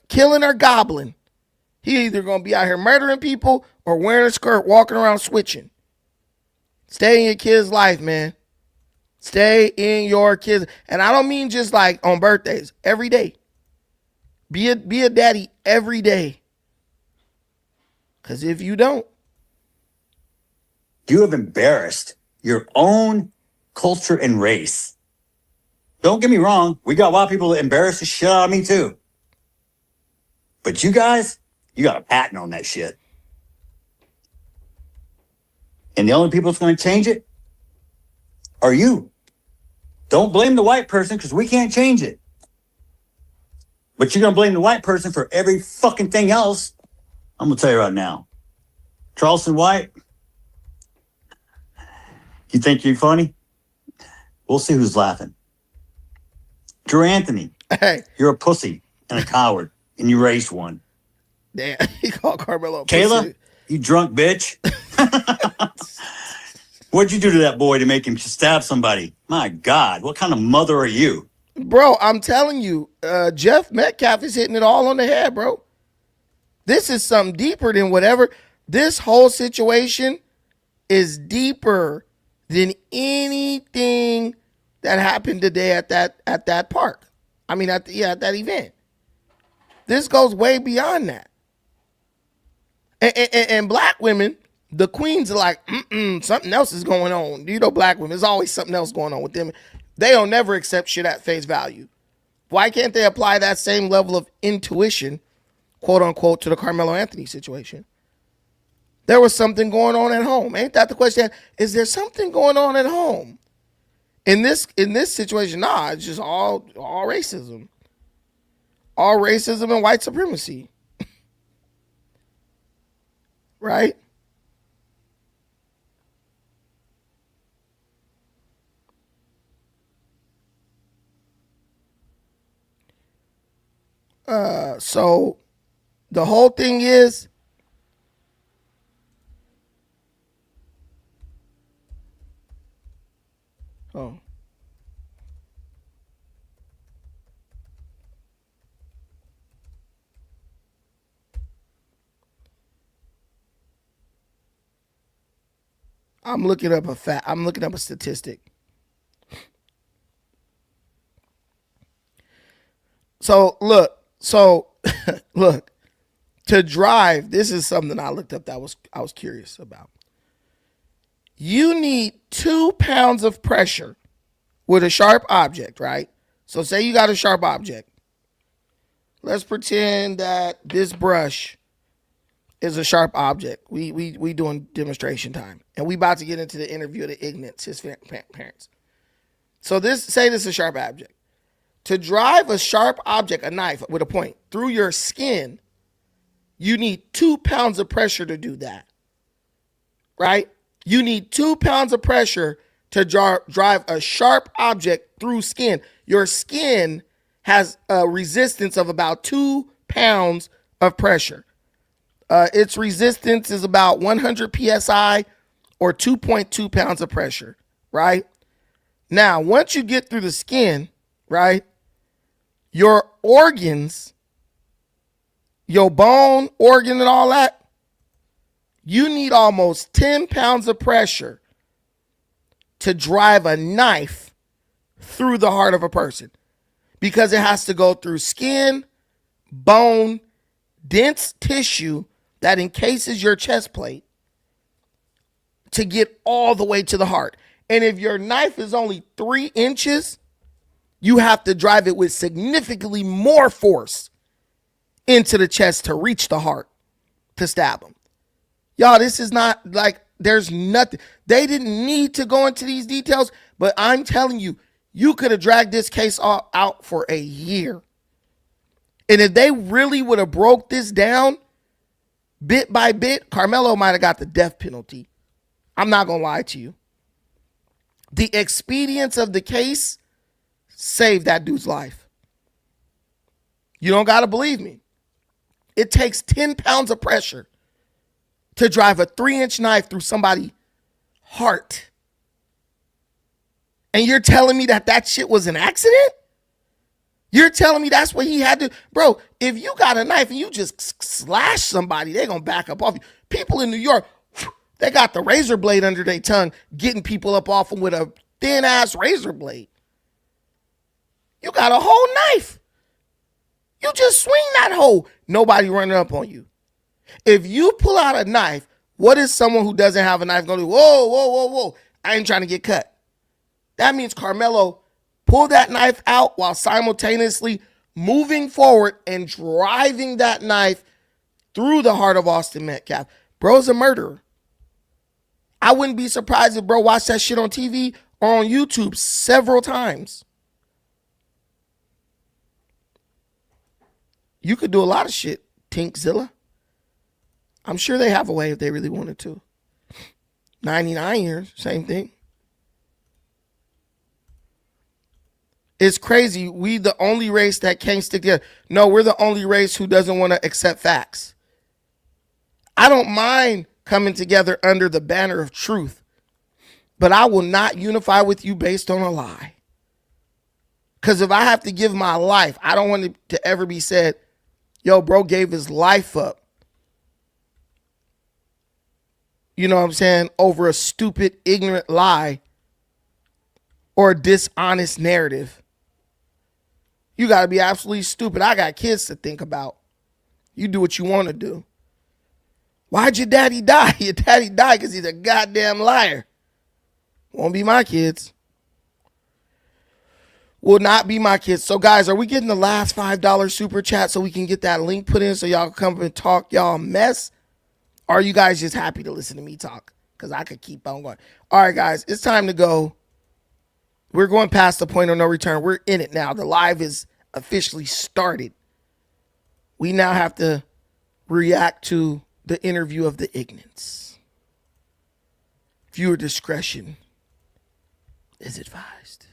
killing or gobbling. He either gonna be out here murdering people or wearing a skirt, walking around switching. Stay in your kid's life, man. Stay in your kids. And I don't mean just like on birthdays. Every day. Be a daddy every day. Because if you don't. You have embarrassed your own culture and race. Don't get me wrong. We got a lot of people that embarrass the shit out of me too. But you guys, you got a patent on that shit. And the only people that's going to change it are you. Don't blame the white person because we can't change it. But you're going to blame the white person for every fucking thing else. I'm going to tell you right now. Charleston White, you think you're funny? We'll see who's laughing. Drew Anthony, Hey, you're a pussy and a coward, and you raised one. damn, he called Karmelo. Kayla, you drunk bitch. What'd you do to that boy to make him stab somebody? My God, what kind of mother are you? Bro, I'm telling you, Jeff Metcalf is hitting it all on the head, bro. This is something deeper than whatever. This whole situation is deeper than anything that happened today at that park. I mean, at that event. This goes way beyond that. And black women, The queens are like, something else is going on. You know, black women, there's always something else going on with them. They don't never accept shit at face value. Why can't they apply that same level of intuition, quote unquote, to the Carmelo Anthony situation? There was something going on at home. Ain't that the question? Is there something going on at home? In this situation, nah, it's just all racism. All racism and white supremacy. Right? So the whole thing is, oh, I'm looking up a fact. I'm looking up a statistic. So look, look, to drive, this is something I looked up that I was curious about. You need 2 pounds of pressure with a sharp object, right? So say you got a sharp object. Let's pretend that this brush is a sharp object. We doing demonstration time, and we about to get into the interview of the Ignatz, his parents. So say this is a sharp object. To drive a sharp object, a knife with a point, through your skin, you need 2 pounds of pressure to do that, right? You need 2 pounds of pressure to drive a sharp object through skin. Your skin has a resistance of about 2 pounds of pressure. Its resistance is about 100 psi or 2.2 pounds of pressure, right? Now, once you get through the skin, right, your organs, your bone, organ, and all that, you need almost 10 pounds of pressure to drive a knife through the heart of a person, because it has to go through skin, bone, dense tissue that encases your chest plate to get all the way to the heart. And if your knife is only 3 inches, you have to drive it with significantly more force into the chest to reach the heart to stab them. Y'all, this is not like, there's nothing. They didn't need to go into these details, but I'm telling you, you could have dragged this case out for a year. And if they really would have broke this down bit by bit, Karmelo might have got the death penalty. I'm not going to lie to you. The expedience of the case saved that dude's life. You don't got to believe me. It takes 10 pounds of pressure to drive a 3-inch knife through somebody's heart. And you're telling me that shit was an accident? You're telling me that's what he had to... Bro, if you got a knife and you just slash somebody, they're going to back up off you. People in New York, they got the razor blade under their tongue, getting people up off them with a thin-ass razor blade. You got a whole knife. You just swing that hoe. Nobody running up on you. If you pull out a knife, what is someone who doesn't have a knife going to do? Whoa, whoa, whoa, whoa. I ain't trying to get cut. That means Karmelo pulled that knife out while simultaneously moving forward and driving that knife through the heart of Austin Metcalf. Bro's a murderer. I wouldn't be surprised if bro watched that shit on TV or on YouTube several times. You could do a lot of shit, Tinkzilla. I'm sure they have a way if they really wanted to. 99 years, same thing. It's crazy. We the only race that can't stick together. No, we're the only race who doesn't want to accept facts. I don't mind coming together under the banner of truth, but I will not unify with you based on a lie. Because if I have to give my life, I don't want it to ever be said, yo, bro gave his life up. You know what I'm saying? Over a stupid, ignorant lie or a dishonest narrative. You got to be absolutely stupid. I got kids to think about. You do what you want to do. Why'd your daddy die? Your daddy died because he's a goddamn liar. Won't be my kids. Will not be my kids. So, guys, are we getting the last $5 super chat so we can get that link put in so y'all can come and talk y'all mess? Or are you guys just happy to listen to me talk? Because I could keep on going. All right, guys, it's time to go. We're going past the point of no return. We're in it now. The live is officially started. We now have to react to the interview of the Ignants. Viewer discretion is advised.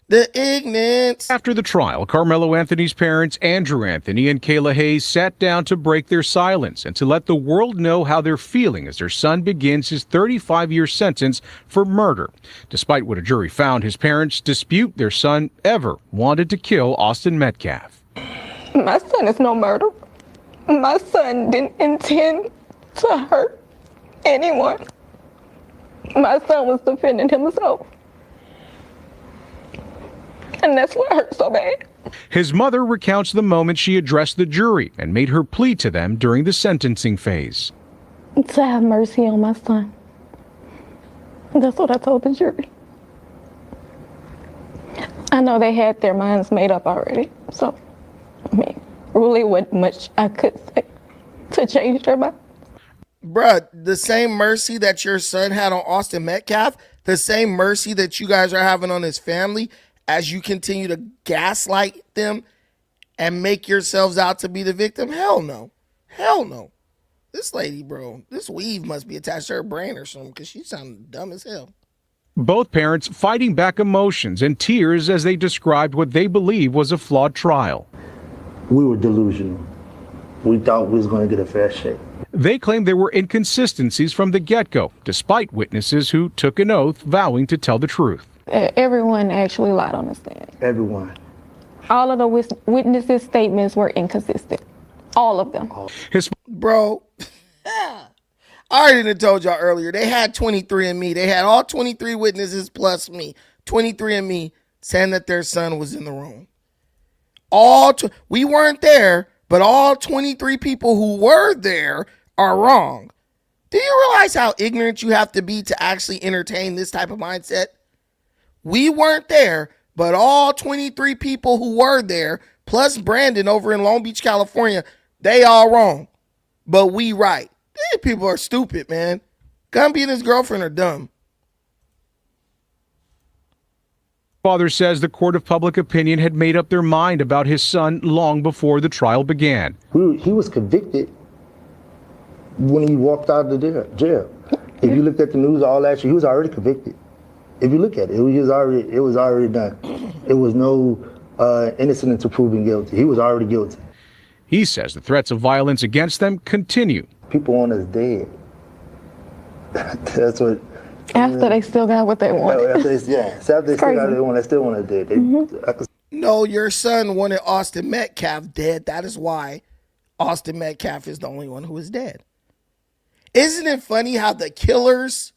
The Ignants. After the trial, Karmelo Anthony's parents, Andrew Anthony and Kayla Hayes, sat down to break their silence and to let the world know how they're feeling as their son begins his 35-year sentence for murder. Despite what a jury found, his parents dispute their son ever wanted to kill Austin Metcalf. My son is no murder. My son didn't intend to hurt anyone. My son was defending himself. And that's what hurt so bad. His mother recounts the moment she addressed the jury and made her plea to them during the sentencing phase. To have mercy on my son. That's what I told the jury. I know they had their minds made up already. So, I mean, really wasn't much I could say to change their mind. Bruh, the same mercy that your son had on Austin Metcalf, the same mercy that you guys are having on his family, as you continue to gaslight them and make yourselves out to be the victim? Hell no. Hell no. This lady, bro, this weave must be attached to her brain or something because she sounded dumb as hell. Both parents fighting back emotions and tears as they described what they believe was a flawed trial. We were delusional. We thought we was going to get a fair shake. They claimed there were inconsistencies from the get-go, despite witnesses who took an oath vowing to tell the truth. Everyone actually lied on the stand. Everyone. All of the witnesses' statements were inconsistent. All of them. Bro, I already done told y'all earlier, they had 23andMe. They had all 23 witnesses plus me. 23andMe saying that their son was in the room. We weren't there, but all 23 people who were there are wrong. Do you realize how ignorant you have to be to actually entertain this type of mindset? We weren't there, but all 23 people who were there, plus Brandon over in Long Beach, California, they all wrong. But we right. These people are stupid, man. Gumby and his girlfriend are dumb. Father says the court of public opinion had made up their mind about his son long before the trial began. He was convicted when he walked out of the jail. If you looked at the news all last year, he was already convicted. If you look at it, it was already done. It was no innocent until proven guilty. He was already guilty. He says the threats of violence against them continue. People want us dead. That's what. After they still got what they wanted. After they still got what they want, they still want us dead. No, your son wanted Austin Metcalf dead. That is why Austin Metcalf is the only one who is dead. Isn't it funny how the killers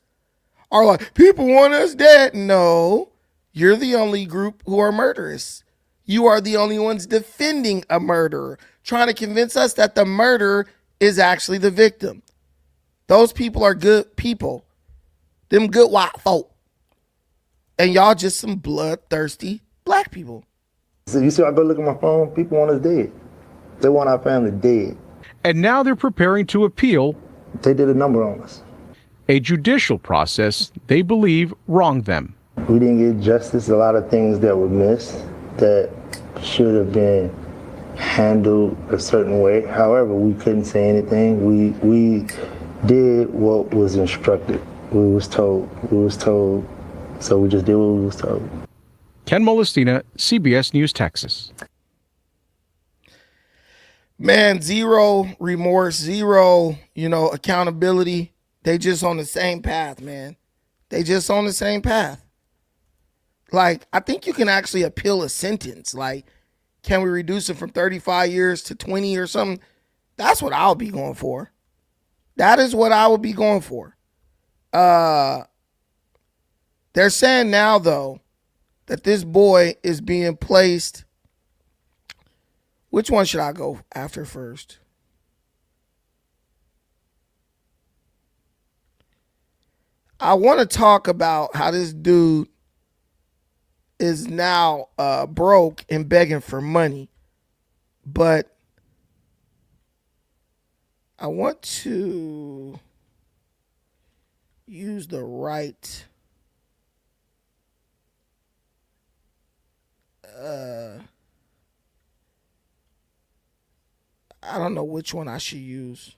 are like, people want us dead? No, you're the only group who are murderous. You are the only ones defending a murderer, trying to convince us that the murderer is actually the victim. Those people are good people. Them good white folk. And y'all just some bloodthirsty black people. So you see, I go look at my phone, people want us dead. They want our family dead. And now they're preparing to appeal. They did a number on us. A judicial process they believe wronged them. We didn't get justice. A lot of things that were missed that should have been handled a certain way. However, we couldn't say anything. We did what was instructed. We was told. So we just did what we was told. Ken Molestina, CBS News, Texas. Man, zero remorse, zero, accountability. They just on the same path, man. They just on the same path. Like, I think you can actually appeal a sentence. Like, can we reduce it from 35 years to 20 or something? That's what I'll be going for. That is what I would be going for. They're saying now, though, that this boy is being placed. Which one should I go after first? I want to talk about how this dude is now broke and begging for money, but I want to use the right I don't know which one I should use.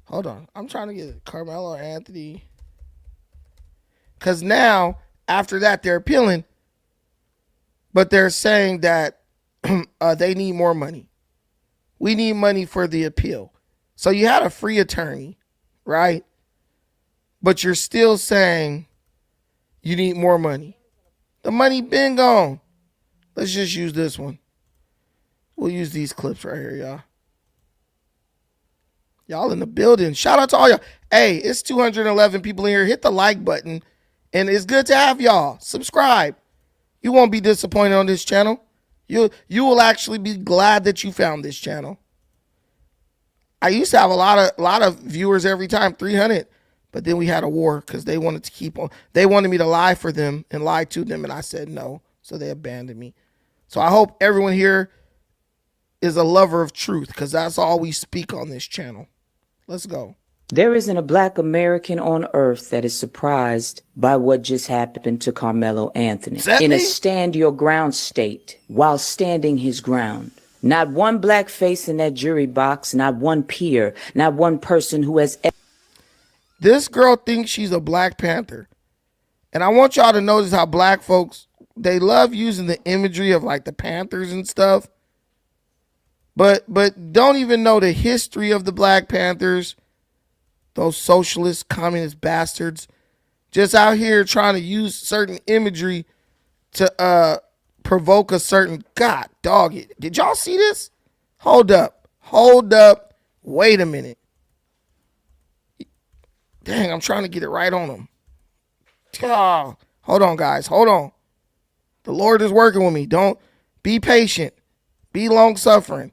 Hold on. I'm trying to get Karmelo Anthony. Because now, after that, they're appealing, but they're saying that they need more money. We need money for the appeal. So you had a free attorney, right? But you're still saying you need more money. The money been gone. Let's just use this one. We'll use these clips right here, y'all. Y'all in the building. Shout out to all y'all. Hey, it's 211 people in here. Hit the like button. And it's good to have y'all. Subscribe. You won't be disappointed on this channel. You will actually be glad that you found this channel. I used to have a lot of viewers every time, 300. But then we had a war because they wanted to keep on. They wanted me to lie for them and lie to them. And I said no. So they abandoned me. So I hope everyone here is a lover of truth because that's all we speak on this channel. Let's go. There isn't a black American on earth that is surprised by what just happened to Karmelo Anthony. In a stand your ground state while standing his ground. Not one black face in that jury box, not one peer, not one person who has... This girl thinks she's a Black Panther. And I want y'all to notice how black folks, they love using the imagery of like the Panthers and stuff. But don't even know the history of the Black Panthers. Those socialist, communist bastards. Just out here trying to use certain imagery to provoke a certain... God, dog it. Did y'all see this? Hold up. Wait a minute. Dang, I'm trying to get it right on them. Oh, hold on, guys. Hold on. The Lord is working with me. Don't be patient. Be long suffering.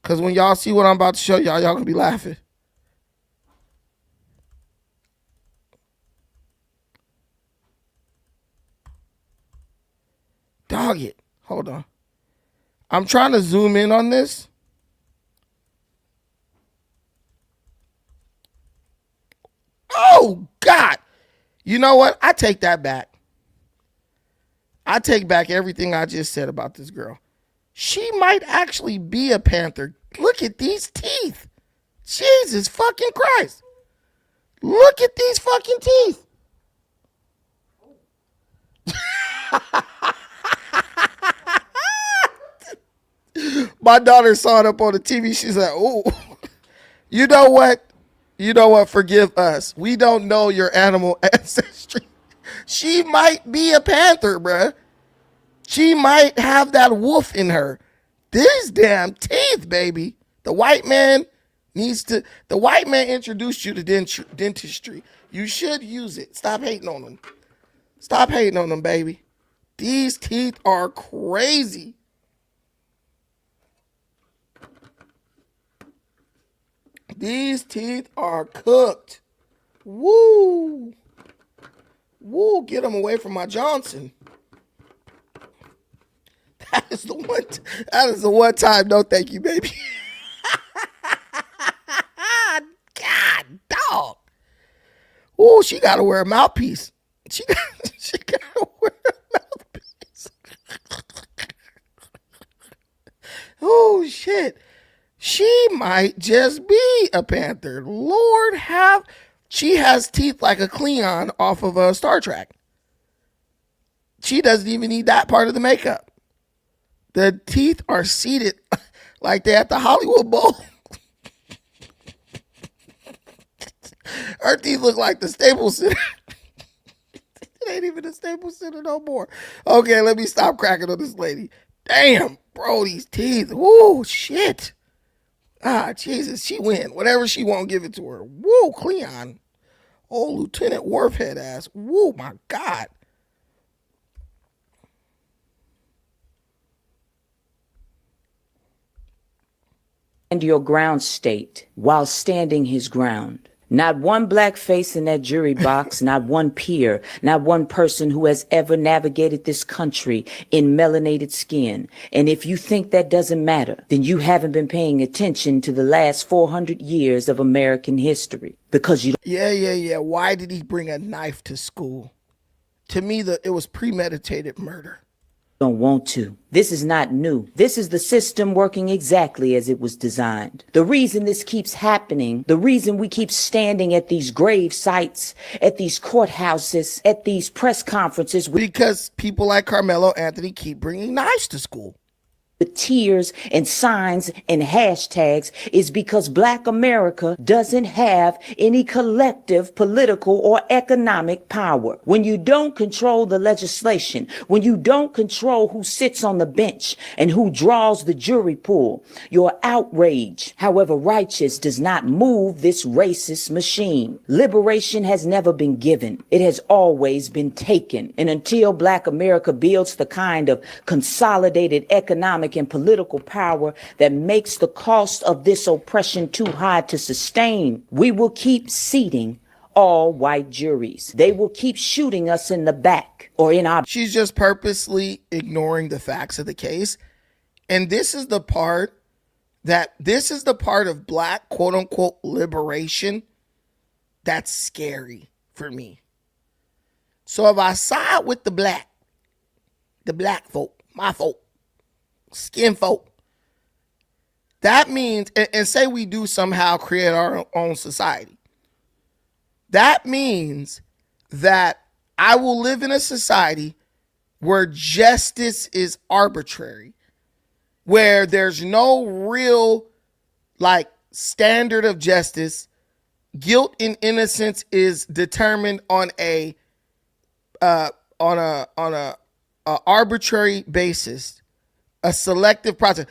Because when y'all see what I'm about to show y'all gonna be laughing. Dog it. Hold on. I'm trying to zoom in on this. Oh, God. You know what? I take that back. I take back everything I just said about this girl. She might actually be a Panther. Look at these teeth. Jesus fucking Christ. Look at these fucking teeth. My daughter saw it up on the TV. She's like, "Ooh, you know what? You know what? Forgive us. We don't know your animal ancestry." She might be a panther, bruh. She might have that wolf in her. These damn teeth, baby. The white man introduced you to dentistry. You should use it. Stop hating on them. Stop hating on them, baby. These teeth are crazy. These teeth are cooked. Woo. Woo, get them away from my Johnson. That is the one time, no thank you, baby. God, dog. Ooh, she got to wear a mouthpiece. She got to wear a mouthpiece. Oh, shit. She might just be a Panther. Lord have... She has teeth like a Klingon off of Star Trek. She doesn't even need that part of the makeup. The teeth are seated like they're at the Hollywood Bowl. Her teeth look like the Staples Center. It ain't even the Staples Center no more. Okay, let me stop cracking on this lady. Damn, bro, these teeth. Woo, shit. Ah, Jesus, she win. Whatever she won't, give it to her. Woo, Cleon. Oh, Lieutenant Wharfhead ass. Woo, my God. And your ground state while standing his ground. Not one black face in that jury box, not one peer, not one person who has ever navigated this country in melanated skin. And if you think that doesn't matter, then you haven't been paying attention to the last 400 years of American history. Because you Yeah. Why did he bring a knife to school? To me, it was premeditated murder. don't want to. This is not new. This is the system working exactly as it was designed. The reason this keeps happening, the reason we keep standing at these grave sites, at these courthouses, at these press conferences. Because people like Karmelo Anthony keep bringing knives to school. With tears and signs and hashtags is because Black America doesn't have any collective political or economic power. When you don't control the legislation, when you don't control who sits on the bench and who draws the jury pool, your outrage, however righteous, does not move this racist machine. Liberation has never been given. It has always been taken. And until Black America builds the kind of consolidated economic and political power that makes the cost of this oppression too high to sustain, we will keep seating all white juries. They will keep shooting us in the back or in our... She's just purposely ignoring the facts of the case. And this is the part of Black quote unquote liberation that's scary for me. So if I side with the black folk, my folk, skin folk, that means, and say we do somehow create our own society, that means that I will live in a society where justice is arbitrary, where there's no real standard of justice. Guilt and innocence is determined on a arbitrary basis, a selective process.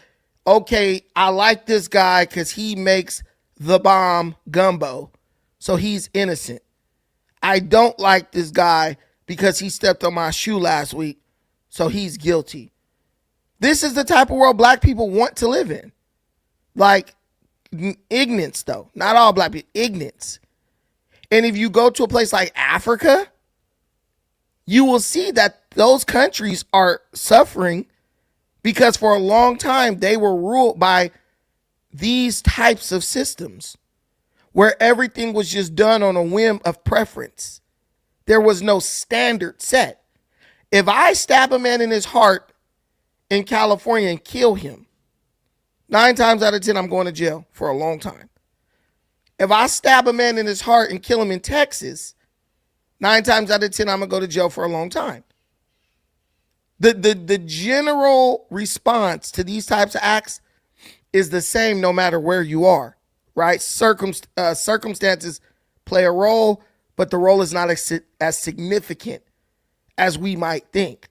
Okay, I like this guy because he makes the bomb gumbo, so he's innocent. I don't like this guy because he stepped on my shoe last week, so he's guilty. This is the type of world Black people want to live in. Ignorance, though. Not all Black people. Ignorance. And if you go to a place like Africa, you will see that those countries are suffering because for a long time they were ruled by these types of systems where everything was just done on a whim of preference. There was no standard set. If I stab a man in his heart in California and kill him, 9 times out of 10, I'm going to jail for a long time. If I stab a man in his heart and kill him in Texas, 9 times out of 10, I'm going to go to jail for a long time. The general response to these types of acts is the same no matter where you are, right? Circumstances play a role, but the role is not as significant as we might think.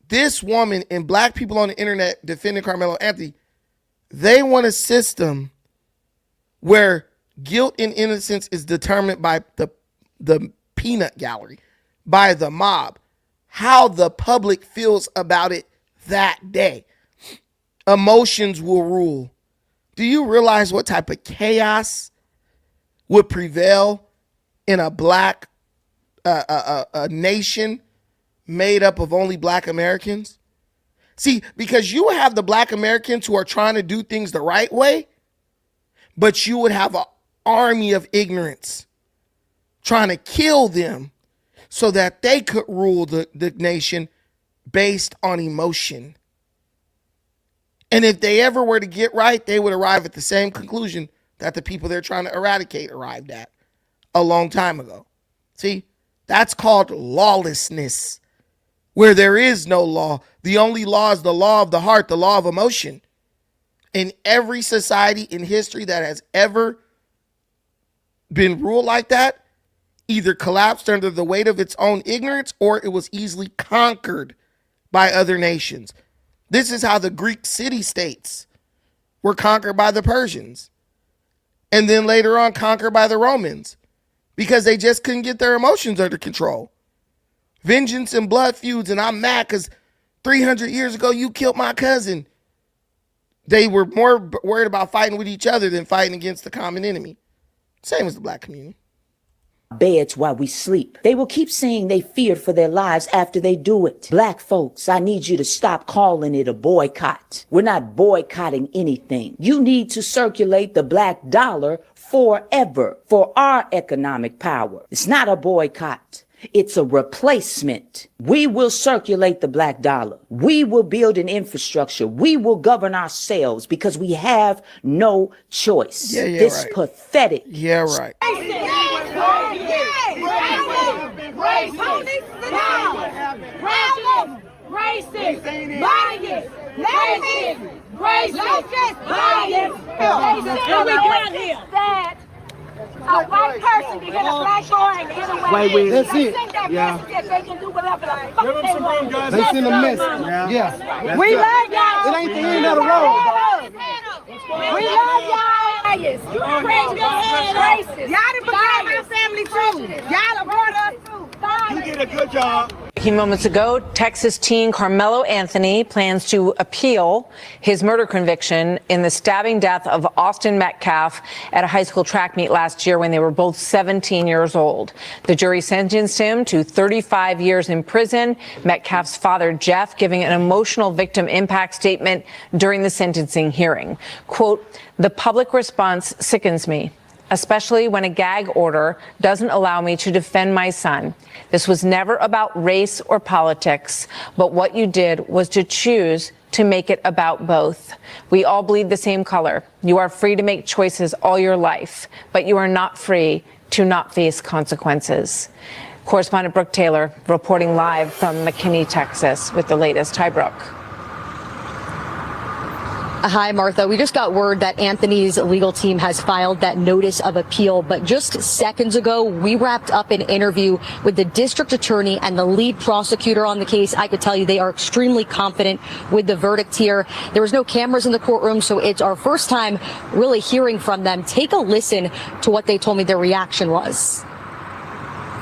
This woman and Black people on the internet defending Karmelo Anthony, they want a system where guilt and innocence is determined by the peanut gallery, by the mob, how the public feels about it that day. Emotions will rule. Do you realize what type of chaos would prevail in a Black a nation made up of only Black Americans? See, because you have the Black Americans who are trying to do things the right way, but you would have an army of ignorance trying to kill them so that they could rule the nation based on emotion. And if they ever were to get right, they would arrive at the same conclusion that the people they're trying to eradicate arrived at a long time ago. See, that's called lawlessness, where there is no law. The only law is the law of the heart, the law of emotion. In every society in history that has ever been ruled like that, either collapsed under the weight of its own ignorance or it was easily conquered by other nations. This is how the Greek city-states were conquered by the Persians and then later on conquered by the Romans because they just couldn't get their emotions under control. Vengeance and blood feuds, and I'm mad because 300 years ago you killed my cousin. They were more worried about fighting with each other than fighting against the common enemy. Same as the black community. Beds while we sleep. They will keep saying they feared for their lives after they do it. Black folks, I need you to stop calling it a boycott. We're not boycotting anything. You need to circulate the black dollar forever for our economic power. It's not a boycott. It's a replacement. We will circulate the black dollar. We will build an infrastructure. We will govern ourselves because we have no choice. This right. pathetic. Yeah, right. Racist, bias, that a white person can hit a black boy and hit a white man. That's it. Yeah. They can do whatever the fuck they want. They send a message. Yeah. We love y'all. It ain't the end of the road. We love y'all. You crazy racist. Y'all done became my family too. Y'all done brought us too. You did a good job. A few moments ago, Texas teen Karmelo Anthony plans to appeal his murder conviction in the stabbing death of Austin Metcalf at a high school track meet last year when they were both 17 years old. The jury sentenced him to 35 years in prison. Metcalf's father, Jeff, giving an emotional victim impact statement during the sentencing hearing. Quote, "The public response sickens me, especially when a gag order doesn't allow me to defend my son. This was never about race or politics, but what you did was to choose to make it about both. We all bleed the same color. You are free to make choices all your life, but you are not free to not face consequences." Correspondent Brooke Taylor reporting live from McKinney, Texas with the latest. Hi, Brooke. Hi, Martha. We just got word that Anthony's legal team has filed that notice of appeal, but just seconds ago, we wrapped up an interview with the district attorney and the lead prosecutor on the case. I could tell you they are extremely confident with the verdict here. There was no cameras in the courtroom, so it's our first time really hearing from them. Take a listen to what they told me their reaction was.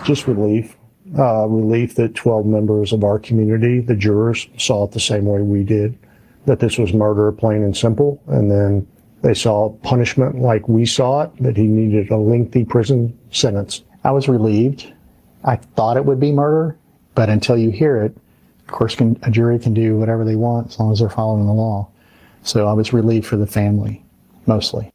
Just relief. Relief that 12 members of our community, the jurors, saw it the same way we did. That this was murder, plain and simple, and then they saw punishment like we saw it, that he needed a lengthy prison sentence. I was relieved. I thought it would be murder, but until you hear it, of course, a jury can do whatever they want as long as they're following the law. So I was relieved for the family, mostly.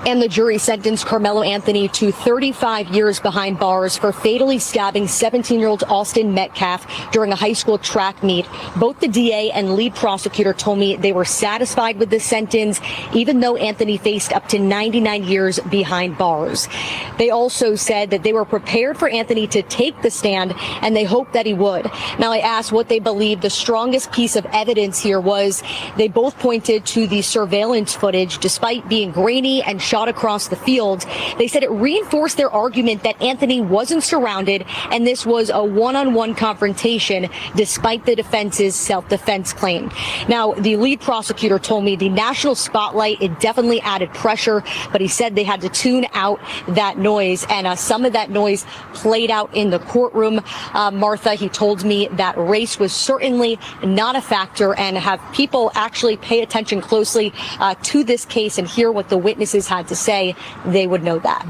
And the jury sentenced Karmelo Anthony to 35 years behind bars for fatally stabbing 17-year-old Austin Metcalf during a high school track meet. Both the DA and lead prosecutor told me they were satisfied with the sentence, even though Anthony faced up to 99 years behind bars. They also said that they were prepared for Anthony to take the stand, and they hoped that he would. Now, I asked what they believed the strongest piece of evidence here was. They both pointed to the surveillance footage, despite being grainy and shot across the field. They said it reinforced their argument that Anthony wasn't surrounded and this was a one-on-one confrontation despite the defense's self-defense claim. Now, the lead prosecutor told me the national spotlight, it definitely added pressure, but he said they had to tune out that noise, and some of that noise played out in the courtroom. Martha, he told me that race was certainly not a factor, and have people actually pay attention closely to this case and hear what the witnesses had to say, they would know that.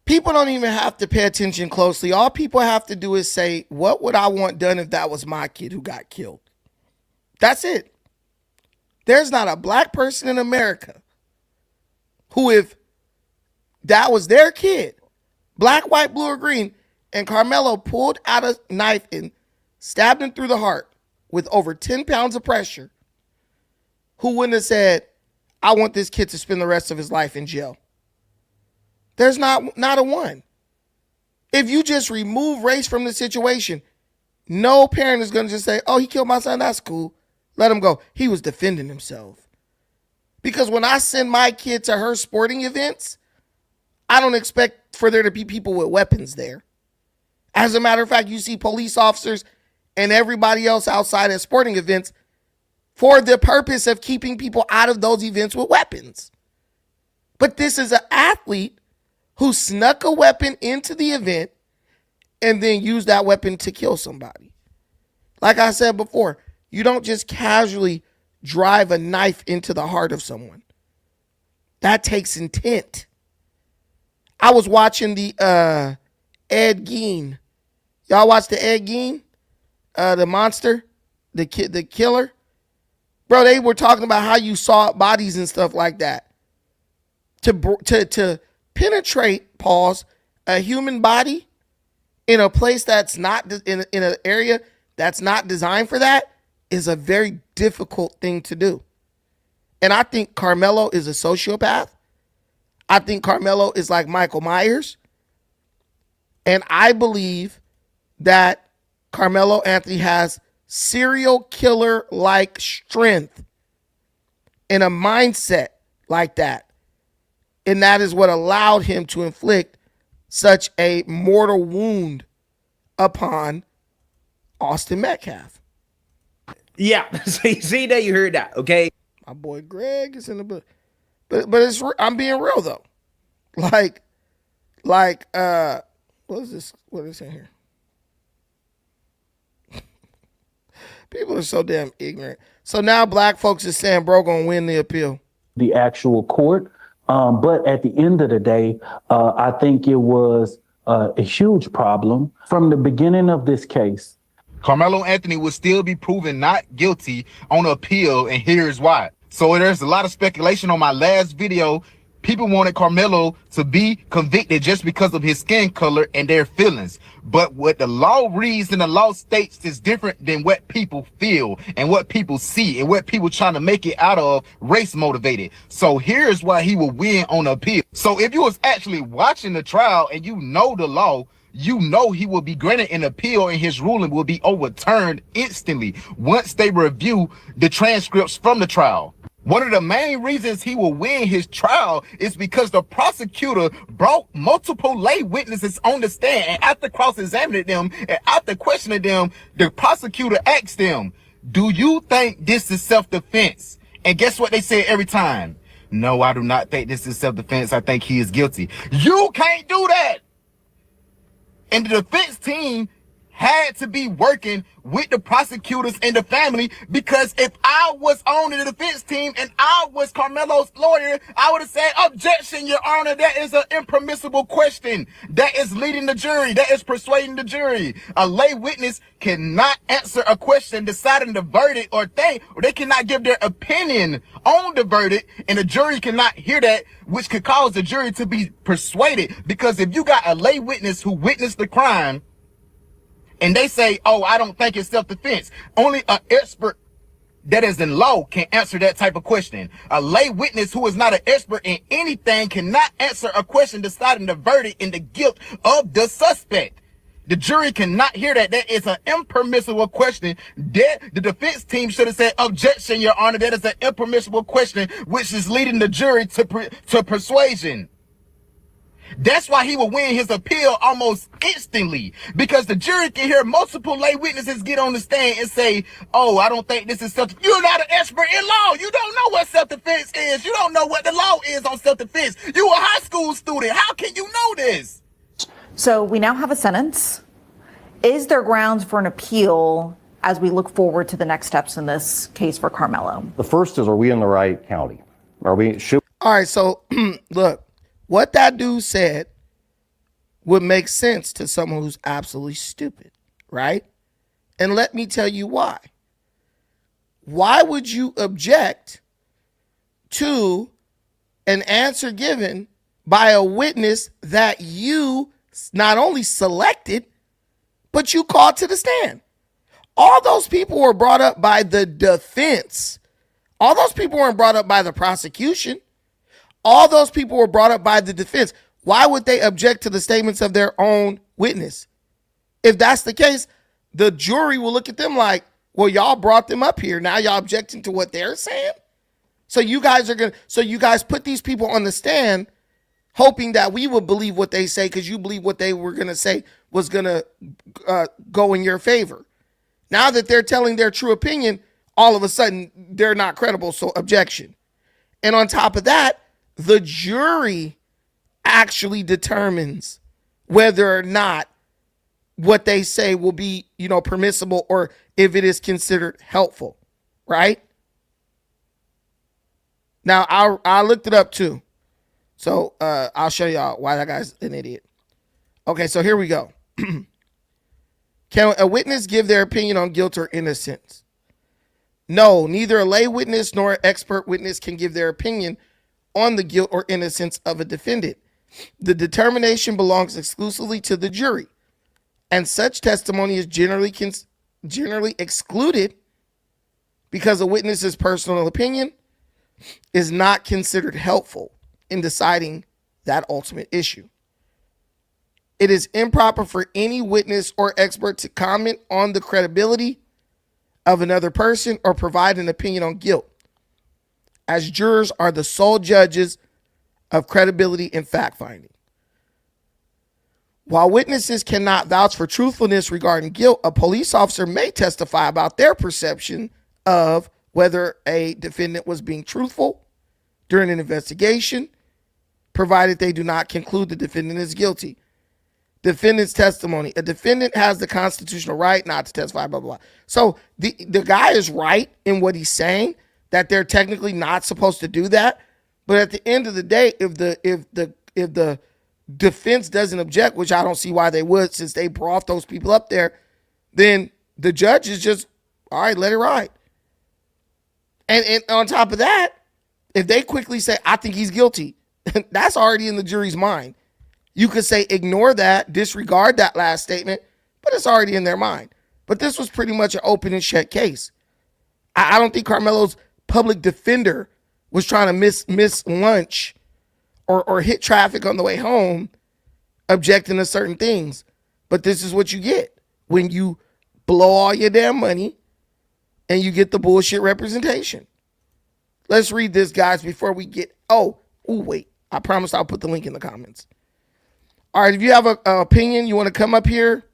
People don't even have to pay attention closely. All people have to do is say, what would I want done if that was my kid who got killed? That's it. There's not a black person in America who, if that was their kid, black, white, blue, or green, and Karmelo pulled out a knife and stabbed him through the heart with over 10 pounds of pressure, who wouldn't have said, I want this kid to spend the rest of his life in jail? There's not a one. If you just remove race from the situation, no parent is going to just say, oh, he killed my son, that's cool, let him go. He was defending himself. Because when I send my kid to her sporting events, I don't expect for there to be people with weapons there. As a matter of fact, you see police officers and everybody else outside at sporting events for the purpose of keeping people out of those events with weapons. But this is an athlete who snuck a weapon into the event and then used that weapon to kill somebody. Like I said before, you don't just casually drive a knife into the heart of someone. That takes intent. I was watching the Ed Gein. Y'all watch the Ed Gein? The monster? The killer? Bro, they were talking about how you saw bodies and stuff like that. To penetrate, pause, a human body in a place that's not, in an area that's not designed for that is a very difficult thing to do. And I think Karmelo is a sociopath. I think Karmelo is like Michael Myers. And I believe that Karmelo Anthony has serial killer-like strength and a mindset like that. And that is what allowed him to inflict such a mortal wound upon Austin Metcalf. Yeah, see that you heard that, okay? My boy Greg is in the book. But it's, I'm being real though. Like what is this? What is in here? People are so damn ignorant. So now black folks is saying bro gonna win the appeal. The actual court. But at the end of the day, I think it was a huge problem from the beginning of this case. Karmelo Anthony will still be proven not guilty on appeal, and here's why. So there's a lot of speculation on my last video. People wanted Karmelo to be convicted just because of his skin color and their feelings. But what the law reads and the law states is different than what people feel and what people see and what people trying to make it out of race motivated. So here's why he will win on appeal. So if you was actually watching the trial and you know the law, you know he will be granted an appeal and his ruling will be overturned instantly once they review the transcripts from the trial. One of the main reasons he will win his trial is because the prosecutor brought multiple lay witnesses on the stand, and after cross-examining them and after questioning them, the prosecutor asked them, do you think this is self-defense? And guess what they said every time? No, I do not think this is self-defense. I think he is guilty. You can't do that. And the defense team had to be working with the prosecutors and the family, because if I was on the defense team and I was Karmelo's lawyer, I would have said, objection, Your Honor, that is an impermissible question. That is leading the jury. That is persuading the jury. A lay witness cannot answer a question deciding the verdict or they cannot give their opinion on the verdict, and the jury cannot hear that, which could cause the jury to be persuaded. Because if you got a lay witness who witnessed the crime, and they say, oh, I don't think it's self-defense, only an expert that is in law can answer that type of question. A lay witness who is not an expert in anything cannot answer a question deciding the verdict in the guilt of the suspect. The jury cannot hear that. That is an impermissible question. The defense team should have said, objection, Your Honor, that is an impermissible question, which is leading the jury to persuasion. That's why he will win his appeal almost instantly, because the jury can hear multiple lay witnesses get on the stand and say, oh, I don't think this is self-defense. You're not an expert in law. You don't know what self-defense is. You don't know what the law is on self-defense. You a high school student. How can you know this? So we now have a sentence. Is there grounds for an appeal as we look forward to the next steps in this case for Karmelo? The first is, are we in the right county? All right, so look. What that dude said would make sense to someone who's absolutely stupid, right? And let me tell you why. Why would you object to an answer given by a witness that you not only selected, but you called to the stand? All those people were brought up by the defense. All those people weren't brought up by the prosecution. All those people were brought up by the defense. Why would they object to the statements of their own witness? If that's the case, the jury will look at them like, well, y'all brought them up here. Now y'all objecting to what they're saying? So you guys put these people on the stand hoping that we would believe what they say because you believe what they were going to say was going to go in your favor. Now that they're telling their true opinion, all of a sudden they're not credible, so objection. And on top of that, the jury actually determines whether or not what they say will be, permissible or if it is considered helpful, right? Now, I looked it up too. So I'll show y'all why that guy's an idiot. Okay, so here we go. Can a witness give their opinion on guilt or innocence? No, neither a lay witness nor an expert witness can give their opinion on the guilt or innocence of a defendant. The determination belongs exclusively to the jury, and such testimony is generally excluded because a witness's personal opinion is not considered helpful in deciding that ultimate issue. It is improper for any witness or expert to comment on the credibility of another person or provide an opinion on guilt, as jurors are the sole judges of credibility and fact-finding. While witnesses cannot vouch for truthfulness regarding guilt, a police officer may testify about their perception of whether a defendant was being truthful during an investigation, provided they do not conclude the defendant is guilty. Defendant's testimony. A defendant has the constitutional right not to testify, blah, blah, blah. So the guy is right in what he's saying, that they're technically not supposed to do that. But at the end of the day, if the defense doesn't object, which I don't see why they would, since they brought those people up there, then the judge is just, all right, let it ride. And on top of that, if they quickly say, I think he's guilty, that's already in the jury's mind. You could say, ignore that, disregard that last statement, but it's already in their mind. But this was pretty much an open and shut case. I don't think Karmelo's public defender was trying to miss lunch or hit traffic on the way home, objecting to certain things. But this is what you get when you blow all your damn money and you get the bullshit representation. Let's read this, guys, before we get... wait. I promise I'll put the link in the comments. All right, if you have an opinion, you want to come up here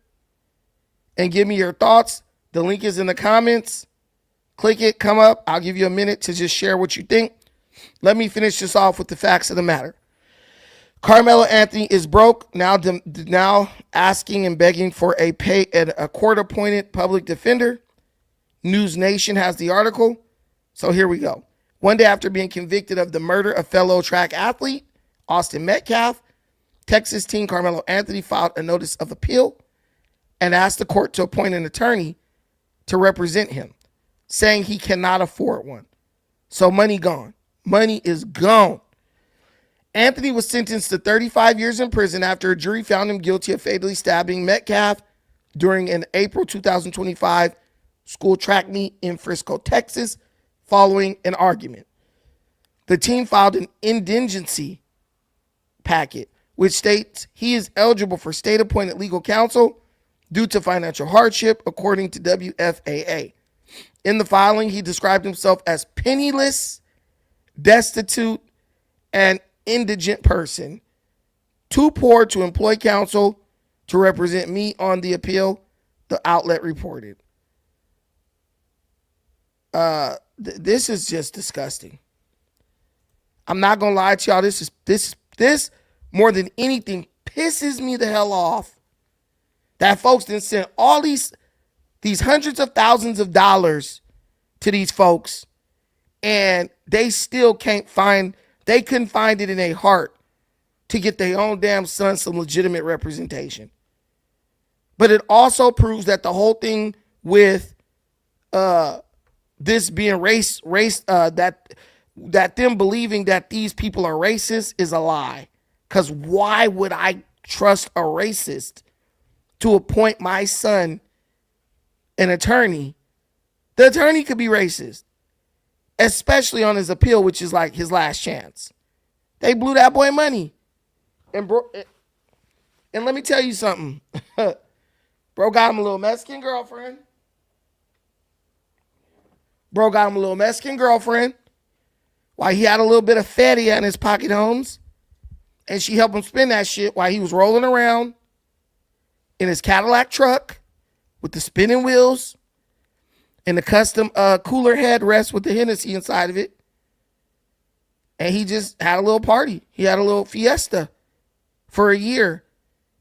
and give me your thoughts, the link is in the comments. Click it, come up. I'll give you a minute to just share what you think. Let me finish this off with the facts of the matter. Karmelo Anthony is broke, now asking and begging for a court-appointed public defender. News Nation has the article. So here we go. One day after being convicted of the murder of fellow track athlete Austin Metcalf, Texas teen Karmelo Anthony filed a notice of appeal and asked the court to appoint an attorney to represent him, saying he cannot afford one. So money gone. Money is gone. Anthony was sentenced to 35 years in prison after a jury found him guilty of fatally stabbing Metcalf during an April 2025 school track meet in Frisco, Texas, following an argument. The team filed an indigency packet, which states he is eligible for state-appointed legal counsel due to financial hardship, according to WFAA. In the filing, he described himself as penniless, destitute, and indigent person, too poor to employ counsel to represent me on the appeal, the outlet reported. This is just disgusting. I'm not gonna lie to y'all. This more than anything pisses me the hell off that folks didn't send all these hundreds of thousands of dollars to these folks, and they still couldn't find it in their heart to get their own damn son some legitimate representation. But it also proves that the whole thing with this being that them believing that these people are racist is a lie. Because why would I trust a racist to appoint my son an attorney? The attorney could be racist, especially on his appeal, which is like his last chance. They blew that boy money. And let me tell you something. Bro got him a little Mexican girlfriend. While he had a little bit of fatty in his pocket, Holmes. And she helped him spend that shit while he was rolling around in his Cadillac truck with the spinning wheels and the custom cooler headrest with the Hennessy inside of it. And he just had a little party. He had a little fiesta for a year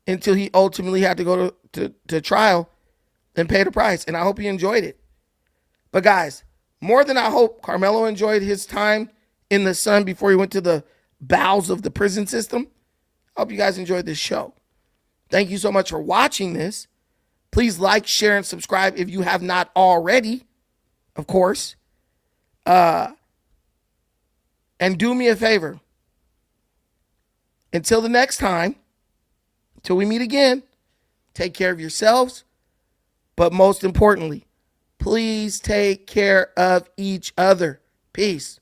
until he ultimately had to go to trial and pay the price. And I hope he enjoyed it. But guys, more than I hope Karmelo enjoyed his time in the sun before he went to the bowels of the prison system. I hope you guys enjoyed this show. Thank you so much for watching this. Please like, share, and subscribe if you have not already, of course. And do me a favor. Until the next time, until we meet again, take care of yourselves. But most importantly, please take care of each other. Peace.